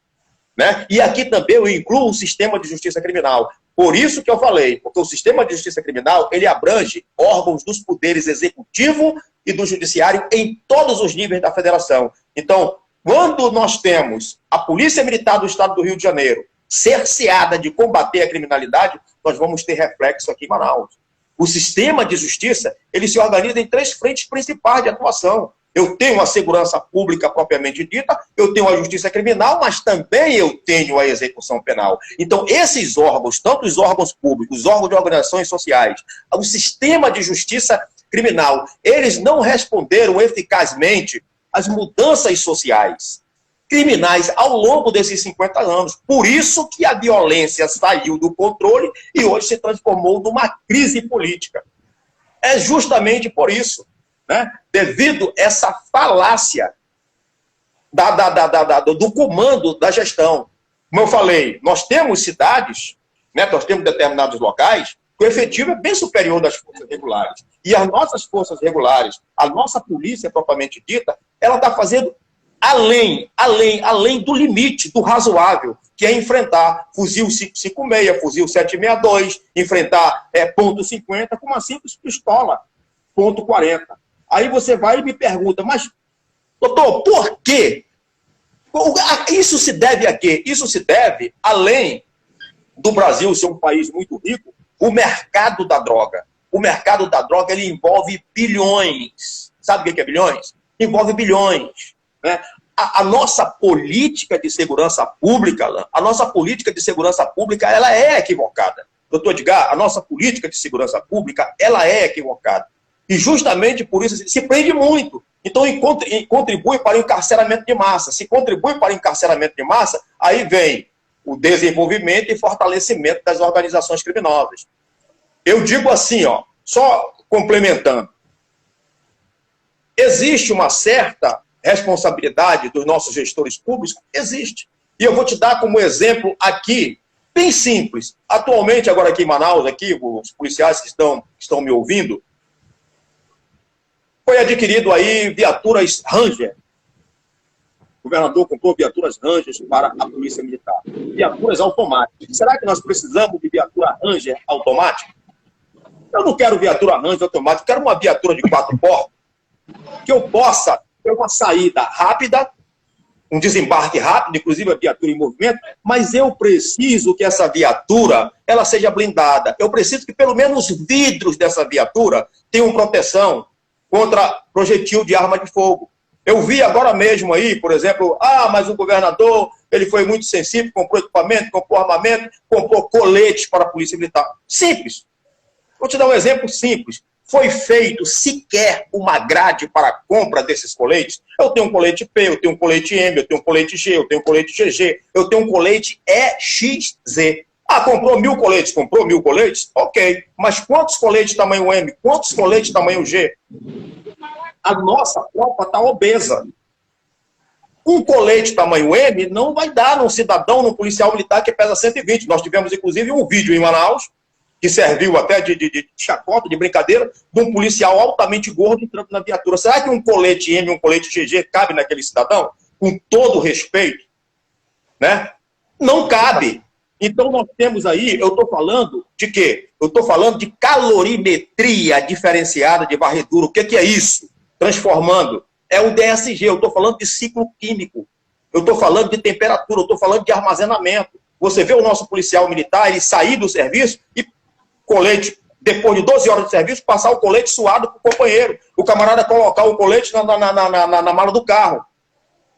Speaker 2: Né? E aqui também eu incluo o sistema de justiça criminal. Por isso que eu falei, porque o sistema de justiça criminal, ele abrange órgãos dos poderes executivo e do judiciário em todos os níveis da federação. Então, quando nós temos a Polícia Militar do Estado do Rio de Janeiro cerceada de combater a criminalidade, nós vamos ter reflexo aqui em Manaus. O sistema de justiça, ele se organiza em 3 frentes principais de atuação. Eu tenho a segurança pública propriamente dita, eu tenho a justiça criminal, mas também eu tenho a execução penal. Então, esses órgãos, tanto os órgãos públicos, os órgãos de organizações sociais, o sistema de justiça criminal, eles não responderam eficazmente às mudanças sociais criminais ao longo desses 50 anos. Por isso que a violência saiu do controle e hoje se transformou numa crise política. É justamente por isso. Né? Devido a essa falácia do comando da gestão. Como eu falei, nós temos cidades, né, nós temos determinados locais, que o efetivo é bem superior das forças regulares. E as nossas forças regulares, a nossa polícia propriamente dita, ela está fazendo além do limite, do razoável, que é enfrentar fuzil 556, fuzil 762, enfrentar .50 com uma simples pistola, .40. Aí você vai e me pergunta, mas, doutor, por quê? Isso se deve a quê? Isso se deve, além do Brasil ser um país muito rico, o mercado da droga. O mercado da droga, ele envolve bilhões. Sabe o que é bilhões? Envolve bilhões. Né? A nossa política de segurança pública, ela é equivocada. Doutor Edgar, a nossa política de segurança pública, ela é equivocada. E justamente por isso se prende muito. Então, contribui para o encarceramento de massa. Se contribui para o encarceramento de massa, aí vem o desenvolvimento e fortalecimento das organizações criminosas. Eu digo assim, ó, só complementando. Existe uma certa responsabilidade dos nossos gestores públicos? Existe. E eu vou te dar como exemplo aqui, bem simples. Atualmente, agora aqui em Manaus, aqui, os policiais que estão me ouvindo, foi adquirido aí viaturas Ranger. O governador comprou viaturas Ranger para a Polícia Militar. Viaturas automáticas. Será que nós precisamos de viatura Ranger automática? Eu não quero viatura Ranger automática, eu quero uma viatura de 4 portas que eu possa ter uma saída rápida, um desembarque rápido, inclusive a viatura em movimento, mas eu preciso que essa viatura ela seja blindada. Eu preciso que pelo menos os vidros dessa viatura tenham proteção contra projetil de arma de fogo. Eu vi agora mesmo aí, por exemplo, mas o governador, ele foi muito sensível, comprou equipamento, comprou armamento, comprou coletes para a Polícia Militar. Simples. Vou te dar um exemplo simples. Foi feito sequer uma grade para a compra desses coletes? Eu tenho um colete P, eu tenho um colete M, eu tenho um colete G, eu tenho um colete GG, eu tenho um colete EXZ. Comprou 1000 coletes? Comprou 1000 coletes? Ok. Mas quantos coletes tamanho M? Quantos coletes tamanho G? A nossa tropa está obesa. Um colete tamanho M não vai dar num cidadão, num policial militar que pesa 120. Nós tivemos, inclusive, um vídeo em Manaus, que serviu até de chacota, de brincadeira, de um policial altamente gordo entrando na viatura. Será que um colete M, um colete GG cabe naquele cidadão? Com todo respeito, né? Não cabe. Então nós temos aí, eu estou falando de quê? Eu estou falando de calorimetria diferenciada de varredura. O que é isso? Transformando. É o DSG, eu estou falando de ciclo químico. Eu estou falando de temperatura, eu estou falando de armazenamento. Você vê o nosso policial militar, ele sair do serviço e colete, depois de 12 horas de serviço, passar o colete suado para o companheiro. O camarada colocar o colete na mala do carro.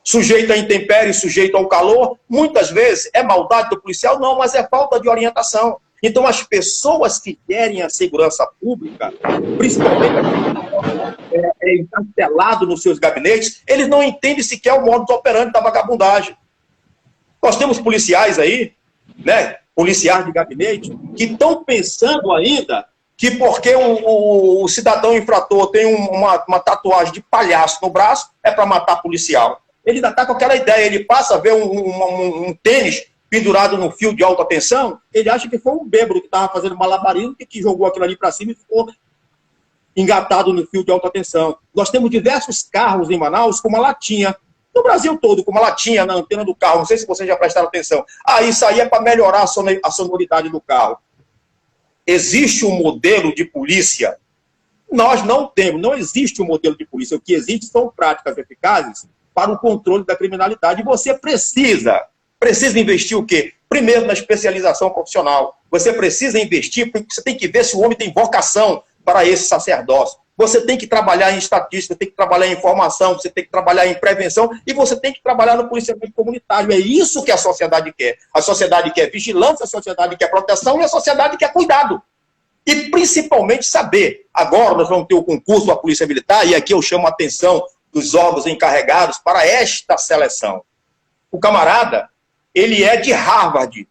Speaker 2: Sujeito à intempérie, sujeito ao calor. Muitas vezes é maldade do policial, não, mas é falta de orientação. Então as pessoas que querem a segurança pública, principalmente encarcelado nos seus gabinetes, eles não entendem sequer o modus operandi da vagabundagem. Nós temos policiais aí, né, policiais de gabinete, que estão pensando ainda que porque o cidadão infrator tem uma tatuagem de palhaço no braço, é para matar policial. Ele ainda está com aquela ideia, ele passa a ver um tênis pendurado no fio de alta tensão, ele acha que foi um bêbado que estava fazendo malabarismo, que jogou aquilo ali para cima e ficou engatado no fio de alta tensão. Nós temos diversos carros em Manaus com uma latinha, no Brasil todo, com uma latinha na antena do carro. Não sei se vocês já prestaram atenção. Isso aí é para melhorar a sonoridade do carro. Existe um modelo de polícia? Nós não temos, não existe um modelo de polícia. O que existe são práticas eficazes para o controle da criminalidade. E você precisa investir o quê? Primeiro, na especialização profissional. Você precisa investir, porque você tem que ver se o homem tem vocação para esse sacerdócio. Você tem que trabalhar em estatística, tem que trabalhar em informação, você tem que trabalhar em prevenção e você tem que trabalhar no policiamento comunitário. É isso que a sociedade quer. A sociedade quer vigilância, a sociedade quer proteção e a sociedade quer cuidado. E principalmente saber. Agora nós vamos ter o concurso da Polícia Militar e aqui eu chamo a atenção dos órgãos encarregados para esta seleção. O camarada, ele é de Harvard.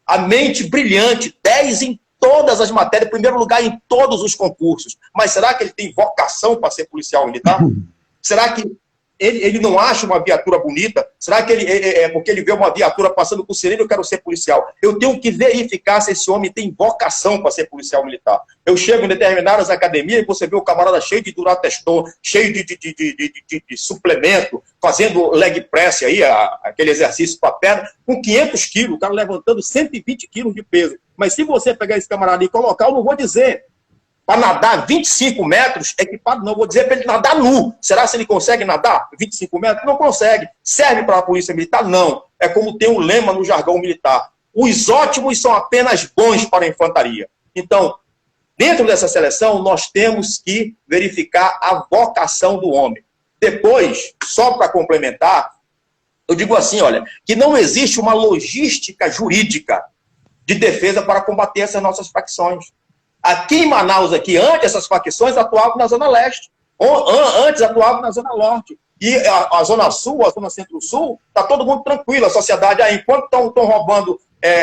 Speaker 2: A mente brilhante, 10 em todas as matérias, primeiro lugar em todos os concursos. Mas será que ele tem vocação para ser policial militar? Será que ele não acha uma viatura bonita? Será que é porque ele vê uma viatura passando por sirene, eu quero ser policial? Eu tenho que verificar se esse homem tem vocação para ser policial militar. Eu chego em determinadas academias e você vê o camarada cheio de durateston, cheio de suplemento, fazendo leg press aí, aquele exercício para a perna, com 500 quilos, o cara levantando 120 quilos de peso. Mas se você pegar esse camarada e colocar, eu não vou dizer para nadar 25 metros equipado, não. Vou dizer para ele nadar nu. Será se ele consegue nadar 25 metros? Não consegue. Serve para a Polícia Militar? Não. É como tem um lema no jargão militar. Os ótimos são apenas bons para a infantaria. Então, dentro dessa seleção, nós temos que verificar a vocação do homem. Depois, só para complementar, eu digo assim, olha, que não existe uma logística jurídica de defesa para combater essas nossas facções. Aqui em Manaus, antes essas facções atuavam na Zona Leste. Antes atuavam na Zona Norte. E a Zona Sul, a Zona Centro-Sul, está todo mundo tranquilo. A sociedade, enquanto estão roubando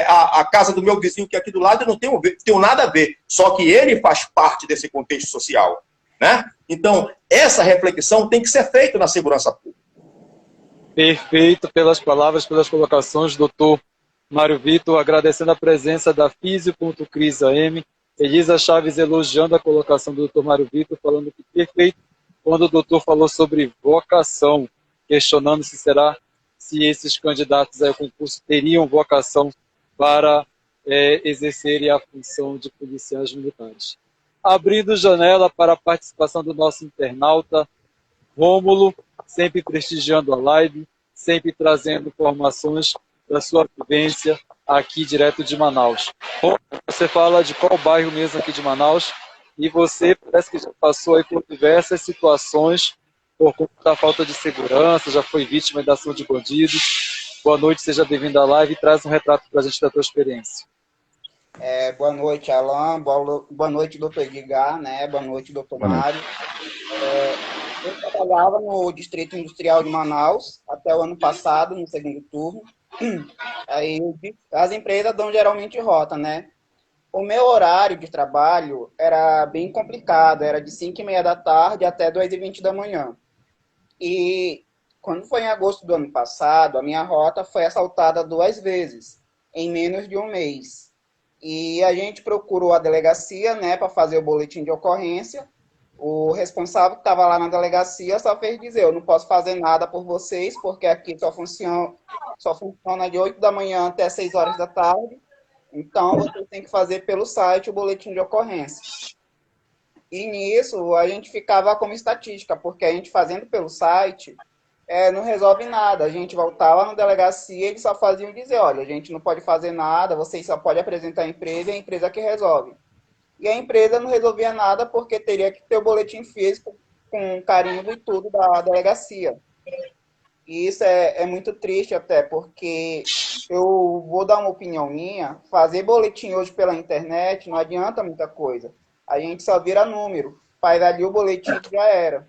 Speaker 2: a casa do meu vizinho que é aqui do lado, eu não tenho nada a ver. Só que ele faz parte desse contexto social. Né? Então, essa reflexão tem que ser feita na segurança pública.
Speaker 1: Perfeito, pelas palavras, pelas colocações, doutor Mário Vitor, agradecendo a presença da Físio.Cris AM, Elisa Chaves elogiando a colocação do doutor Mário Vitor, falando que perfeito quando o doutor falou sobre vocação, questionando se esses candidatos ao concurso teriam vocação para exercerem a função de policiais militares. Abrindo janela para a participação do nosso internauta Rômulo, sempre prestigiando a live, sempre trazendo informações da sua vivência aqui direto de Manaus. Você fala de qual bairro mesmo aqui de Manaus e você parece que já passou aí por diversas situações por conta da falta de segurança, já foi vítima da ação de bandidos. Boa noite, seja bem-vindo à live e traz um retrato para a gente da tua experiência.
Speaker 4: Boa noite, Alan. Boa noite, doutor Edgar, né? Boa noite, doutor Mário. Eu trabalhava no Distrito Industrial de Manaus até o ano passado, no segundo turno. Aí as empresas dão geralmente rota, né? O meu horário de trabalho era bem complicado, era de 5h30 da tarde até 2h20 da manhã. E quando foi em agosto do ano passado, a minha rota foi assaltada 2 vezes, em menos de um mês. E a gente procurou a delegacia, né, para fazer o boletim de ocorrência. O responsável que estava lá na delegacia só fez dizer: eu não posso fazer nada por vocês, porque aqui só funciona de 8 da manhã até 6 horas da tarde. Então, vocês têm que fazer pelo site o boletim de ocorrência. E nisso, a gente ficava como estatística, porque a gente fazendo pelo site não resolve nada. A gente voltava na delegacia e eles só faziam dizer: olha, a gente não pode fazer nada, vocês só podem apresentar a empresa e a empresa que resolve. E a empresa não resolvia nada porque teria que ter o boletim físico com carimbo e tudo da delegacia. E isso é muito triste até, porque eu vou dar uma opinião minha: fazer boletim hoje pela internet não adianta muita coisa. A gente só vira número, faz ali o boletim e já era.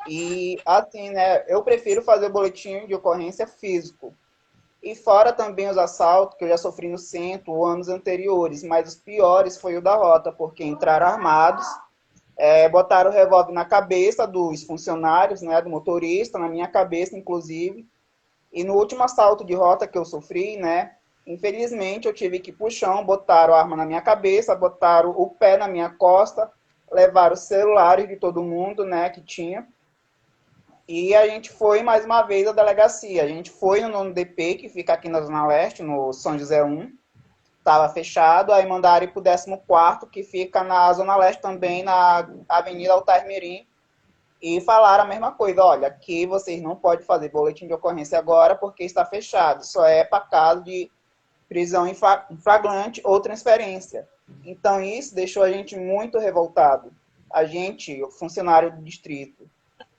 Speaker 4: E assim, né, eu prefiro fazer o boletim de ocorrência físico. E fora também os assaltos que eu já sofri no centro anos anteriores, mas os piores foi o da rota, porque entraram armados, botaram o revólver na cabeça dos funcionários, né, do motorista, na minha cabeça, inclusive. E no último assalto de rota que eu sofri, né, infelizmente eu tive que ir pro chão, botaram a arma na minha cabeça, botaram o pé na minha costa, levaram os celulares de todo mundo, né, que tinha. E a gente foi mais uma vez à delegacia. A gente foi no 9º DP, que fica aqui na Zona Leste, no São José 1. Estava fechado, aí mandaram ir para o 14º, que fica na Zona Leste também, na Avenida Altair Mirim. E falaram a mesma coisa: olha, aqui vocês não podem fazer boletim de ocorrência agora porque está fechado. Só é para caso de prisão em flagrante ou transferência. Então isso deixou a gente muito revoltado. A gente, o funcionário do distrito.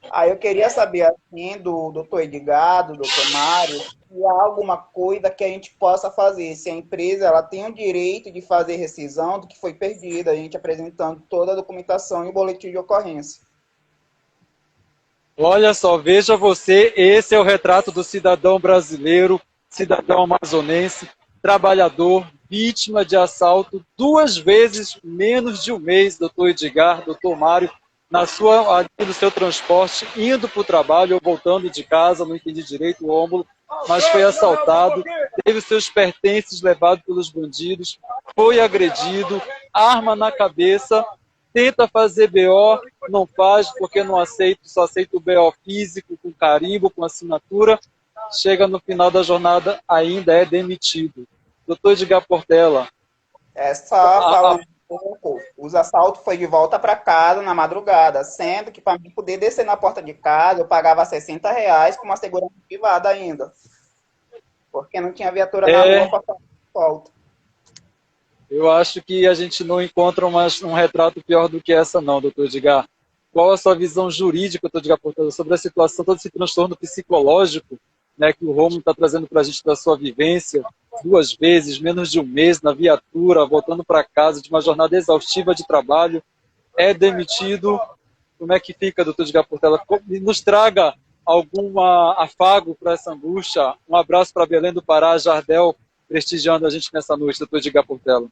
Speaker 4: Aí eu queria saber, assim, do doutor Edgar, do doutor Mário, se há alguma coisa que a gente possa fazer, se a empresa ela tem o direito de fazer rescisão do que foi perdido, a gente apresentando toda a documentação e o boletim de ocorrência.
Speaker 1: Olha só, veja você, esse é o retrato do cidadão brasileiro, cidadão amazonense, trabalhador, vítima de assalto 2 vezes menos de um mês, doutor Edgar, doutor Mário, no seu transporte, indo para o trabalho ou voltando de casa, não entendi direito o ônibus, mas foi assaltado, teve os seus pertences levados pelos bandidos, foi agredido, arma na cabeça, tenta fazer BO, não faz porque não aceita, só aceita o BO físico, com carimbo, com assinatura, chega no final da jornada, ainda é demitido. Doutor Edgar Portela.
Speaker 4: Só falando um pouco, os assaltos foi de volta para casa na madrugada, sendo que para mim poder descer na porta de casa, eu pagava R$60 com uma segurança privada ainda. Porque não tinha viatura na rua para fazer volta.
Speaker 1: Eu acho que a gente não encontra um retrato pior do que essa não, doutor Edgar. Qual a sua visão jurídica, doutor Edgar Portela, sobre a situação, todo esse transtorno psicológico, né, que o Rômulo está trazendo para a gente da sua vivência, 2 vezes, menos de um mês na viatura, voltando para casa de uma jornada exaustiva de trabalho, é demitido. Como é que fica, doutor Edgar Portela? Nos traga algum afago para essa angústia. Um abraço para Belém do Pará, Jardel, prestigiando a gente nessa noite, doutor Edgar Portela.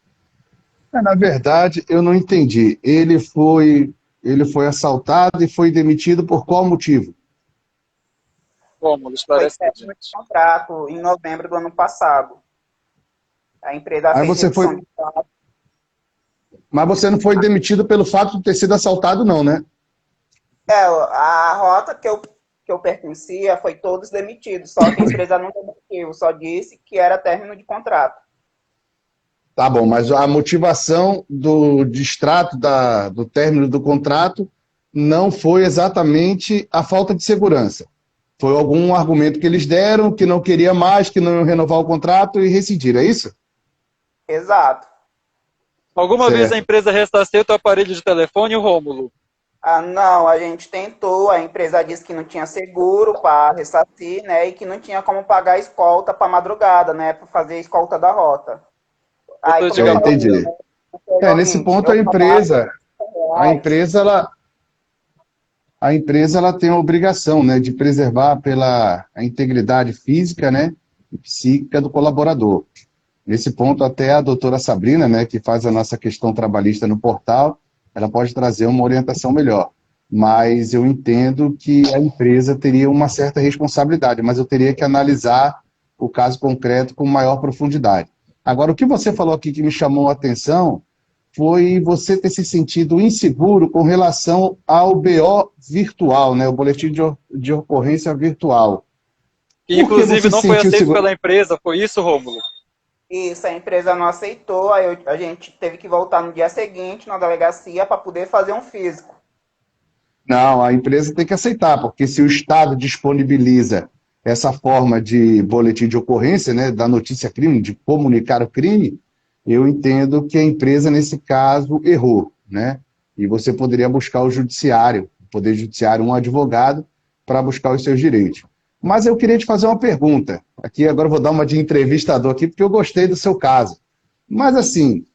Speaker 3: Na verdade, eu não entendi. Ele foi assaltado e foi demitido por qual motivo?
Speaker 1: Como? Esclarece
Speaker 4: Foi término de contrato em novembro do ano passado. A empresa
Speaker 3: Aí
Speaker 4: fez
Speaker 3: você foi...
Speaker 4: de contrato.
Speaker 3: Mas você não foi demitido pelo fato de ter sido assaltado, não, né?
Speaker 4: A rota que eu pertencia foi todos demitidos, só que a empresa não demitiu, só disse que era término de contrato.
Speaker 3: Tá bom, mas a motivação do distrato do término do contrato não foi exatamente a falta de segurança. Foi algum argumento que eles deram, que não queria mais, que não iam renovar o contrato e rescindiram, é isso?
Speaker 4: Exato.
Speaker 1: Alguma vez a empresa ressarceu teu aparelho de telefone, Rômulo?
Speaker 4: Ah, não, a gente tentou, a empresa disse que não tinha seguro para ressarcir, né, e que não tinha como pagar a escolta para madrugada, né, para fazer a escolta da rota. Aí,
Speaker 1: Doutor
Speaker 4: como eu
Speaker 1: Edgar,
Speaker 4: falei,
Speaker 3: Entendi.
Speaker 4: foi o
Speaker 3: Nesse
Speaker 4: seguinte,
Speaker 3: ponto
Speaker 4: eu pagava
Speaker 3: a
Speaker 4: R$ 100.
Speaker 3: empresa, ela, a empresa ela tem a obrigação, né, de preservar pela a integridade física, né, e psíquica do colaborador. Nesse ponto, até a doutora Sabrina, né, que faz a nossa questão trabalhista no portal, ela pode trazer uma orientação melhor. Mas eu entendo que a empresa teria uma certa responsabilidade, mas eu teria que analisar o caso concreto com maior profundidade. Agora, o que você falou aqui que me chamou a atenção foi você ter se sentido inseguro com relação ao BO virtual, né, o boletim de ocorrência virtual.
Speaker 1: que
Speaker 3: Por que
Speaker 1: inclusive
Speaker 3: você se
Speaker 1: não foi
Speaker 3: sentiu
Speaker 1: aceito
Speaker 3: seguro?
Speaker 1: pela empresa, foi isso, Rômulo?
Speaker 4: Isso, a empresa não aceitou, aí a gente teve que voltar no dia seguinte na delegacia para poder fazer um físico.
Speaker 3: Não, a empresa tem que aceitar, porque se o Estado disponibiliza essa forma de boletim de ocorrência, né, da notícia crime, de comunicar o crime, eu entendo que a empresa, nesse caso, errou, né? E você poderia buscar o judiciário, o Poder Judiciário, um advogado, para buscar os seus direitos. Mas eu queria te fazer uma pergunta. Aqui agora eu vou dar uma de entrevistador aqui, porque eu gostei do seu caso. Mas assim,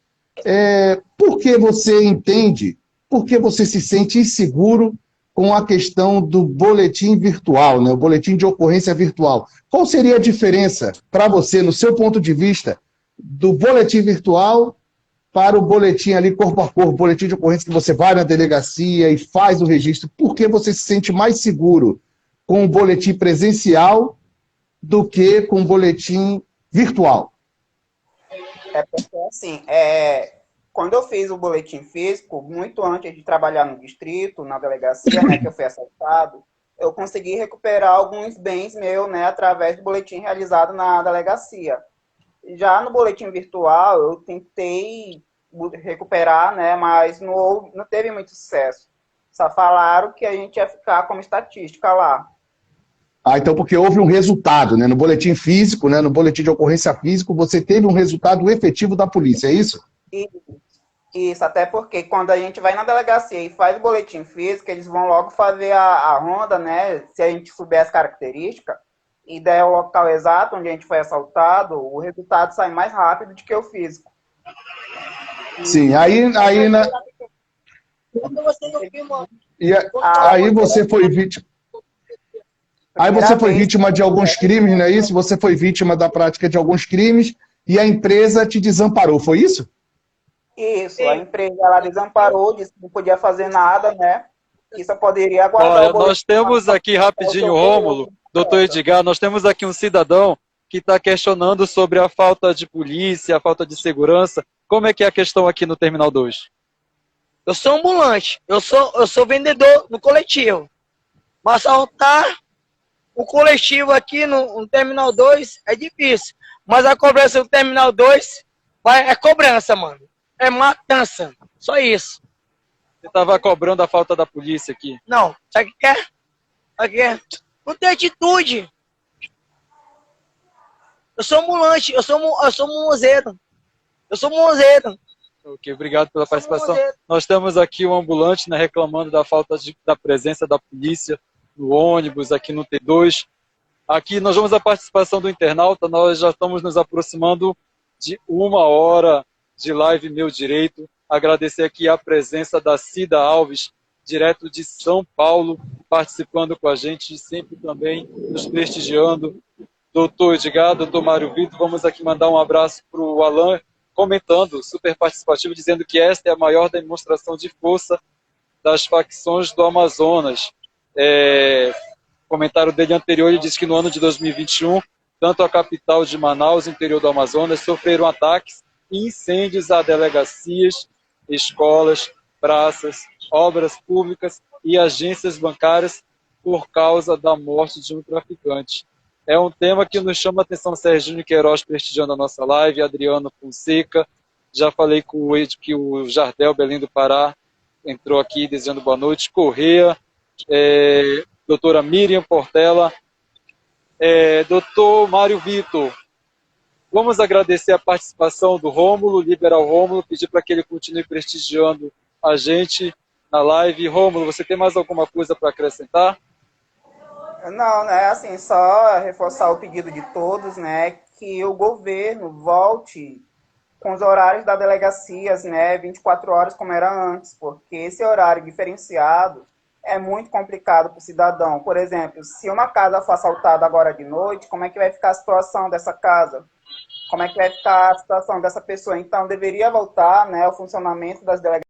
Speaker 3: por que você entende, por que você se sente inseguro com a questão do boletim virtual, né? O boletim de ocorrência virtual? Qual seria a diferença para você, no seu ponto de vista, do boletim virtual para o boletim ali corpo a corpo, boletim de ocorrência que você vai na delegacia e faz o registro? Por que você se sente mais seguro com o boletim presencial do que com o boletim virtual?
Speaker 4: É porque, assim, quando eu fiz o boletim físico, muito antes de trabalhar no distrito, na delegacia, né, que eu fui assaltado, eu consegui recuperar alguns bens meus, né, através do boletim realizado na delegacia. Já no boletim virtual, eu tentei recuperar, né, mas não teve muito sucesso. Só falaram que a gente ia ficar como estatística lá.
Speaker 3: Ah, então porque houve um resultado, né? No boletim físico, né? No boletim de ocorrência físico, você teve um resultado efetivo da polícia, é isso?
Speaker 4: E isso, até porque quando a gente vai na delegacia e faz o boletim físico, eles vão logo fazer a ronda, né? Se a gente souber as características e der o local exato onde a gente foi assaltado, o resultado sai mais rápido do que o físico.
Speaker 3: Sim, aí você foi vítima. Aí você foi vítima de alguns crimes, não é isso? Você foi vítima da prática de alguns crimes e a empresa te desamparou, foi isso?
Speaker 4: Isso, a empresa ela desamparou, disse que não podia fazer nada, né? Que só poderia aguardar
Speaker 1: Olha,
Speaker 4: o boletim.
Speaker 1: nós temos aqui rapidinho, Rômulo, doutor Edgar, nós temos aqui um cidadão que está questionando sobre a falta de polícia, a falta de segurança. Como é que é a questão aqui no Terminal 2?
Speaker 5: Eu sou ambulante, eu sou vendedor no coletivo. Mas assaltar o coletivo aqui no Terminal 2 é difícil. Mas a cobrança do Terminal 2 é cobrança, mano. É matança. Só isso.
Speaker 1: Você estava cobrando a falta da polícia aqui.
Speaker 5: Não, sabe o que quer? Sabe o que quer? Não tem atitude. Eu sou ambulante, eu sou muzeiro. Eu sou muzeiro.
Speaker 1: Ok, obrigado pela participação. Nós temos aqui um ambulante, né, reclamando da falta da presença da polícia no ônibus, aqui no T2. Aqui nós vamos à participação do internauta, nós já estamos nos aproximando de 1 hora de live Meu Direito. Agradecer aqui a presença da Cida Alves, direto de São Paulo, participando com a gente, sempre também nos prestigiando. Doutor Edgar, doutor Mário Vitor, vamos aqui mandar um abraço para o Alan, comentando, super participativo, dizendo que esta é a maior demonstração de força das facções do Amazonas. Comentário dele anterior, ele disse que no ano de 2021, tanto a capital de Manaus, interior do Amazonas, sofreram ataques e incêndios a delegacias, escolas, praças, obras públicas e agências bancárias por causa da morte de um traficante. É um tema que nos chama a atenção. Serginho Queiroz prestigiando a nossa live, Adriano Fonseca, já falei com o Ed, que o Jardel Belém do Pará entrou aqui desejando boa noite, Correia, doutora Miriam Portela, doutor Mário Vitor. Vamos agradecer a participação do Rômulo, liberar o Rômulo, pedir para que ele continue prestigiando a gente na live. Rômulo, você tem mais alguma coisa para acrescentar?
Speaker 4: Não, né, assim, só reforçar o pedido de todos, né, que o governo volte com os horários das delegacias, né, 24 horas como era antes, porque esse horário diferenciado é muito complicado para o cidadão. Por exemplo, se uma casa for assaltada agora de noite, como é que vai ficar a situação dessa casa? Como é que vai ficar a situação dessa pessoa? Então, deveria voltar, né, o funcionamento das delegacias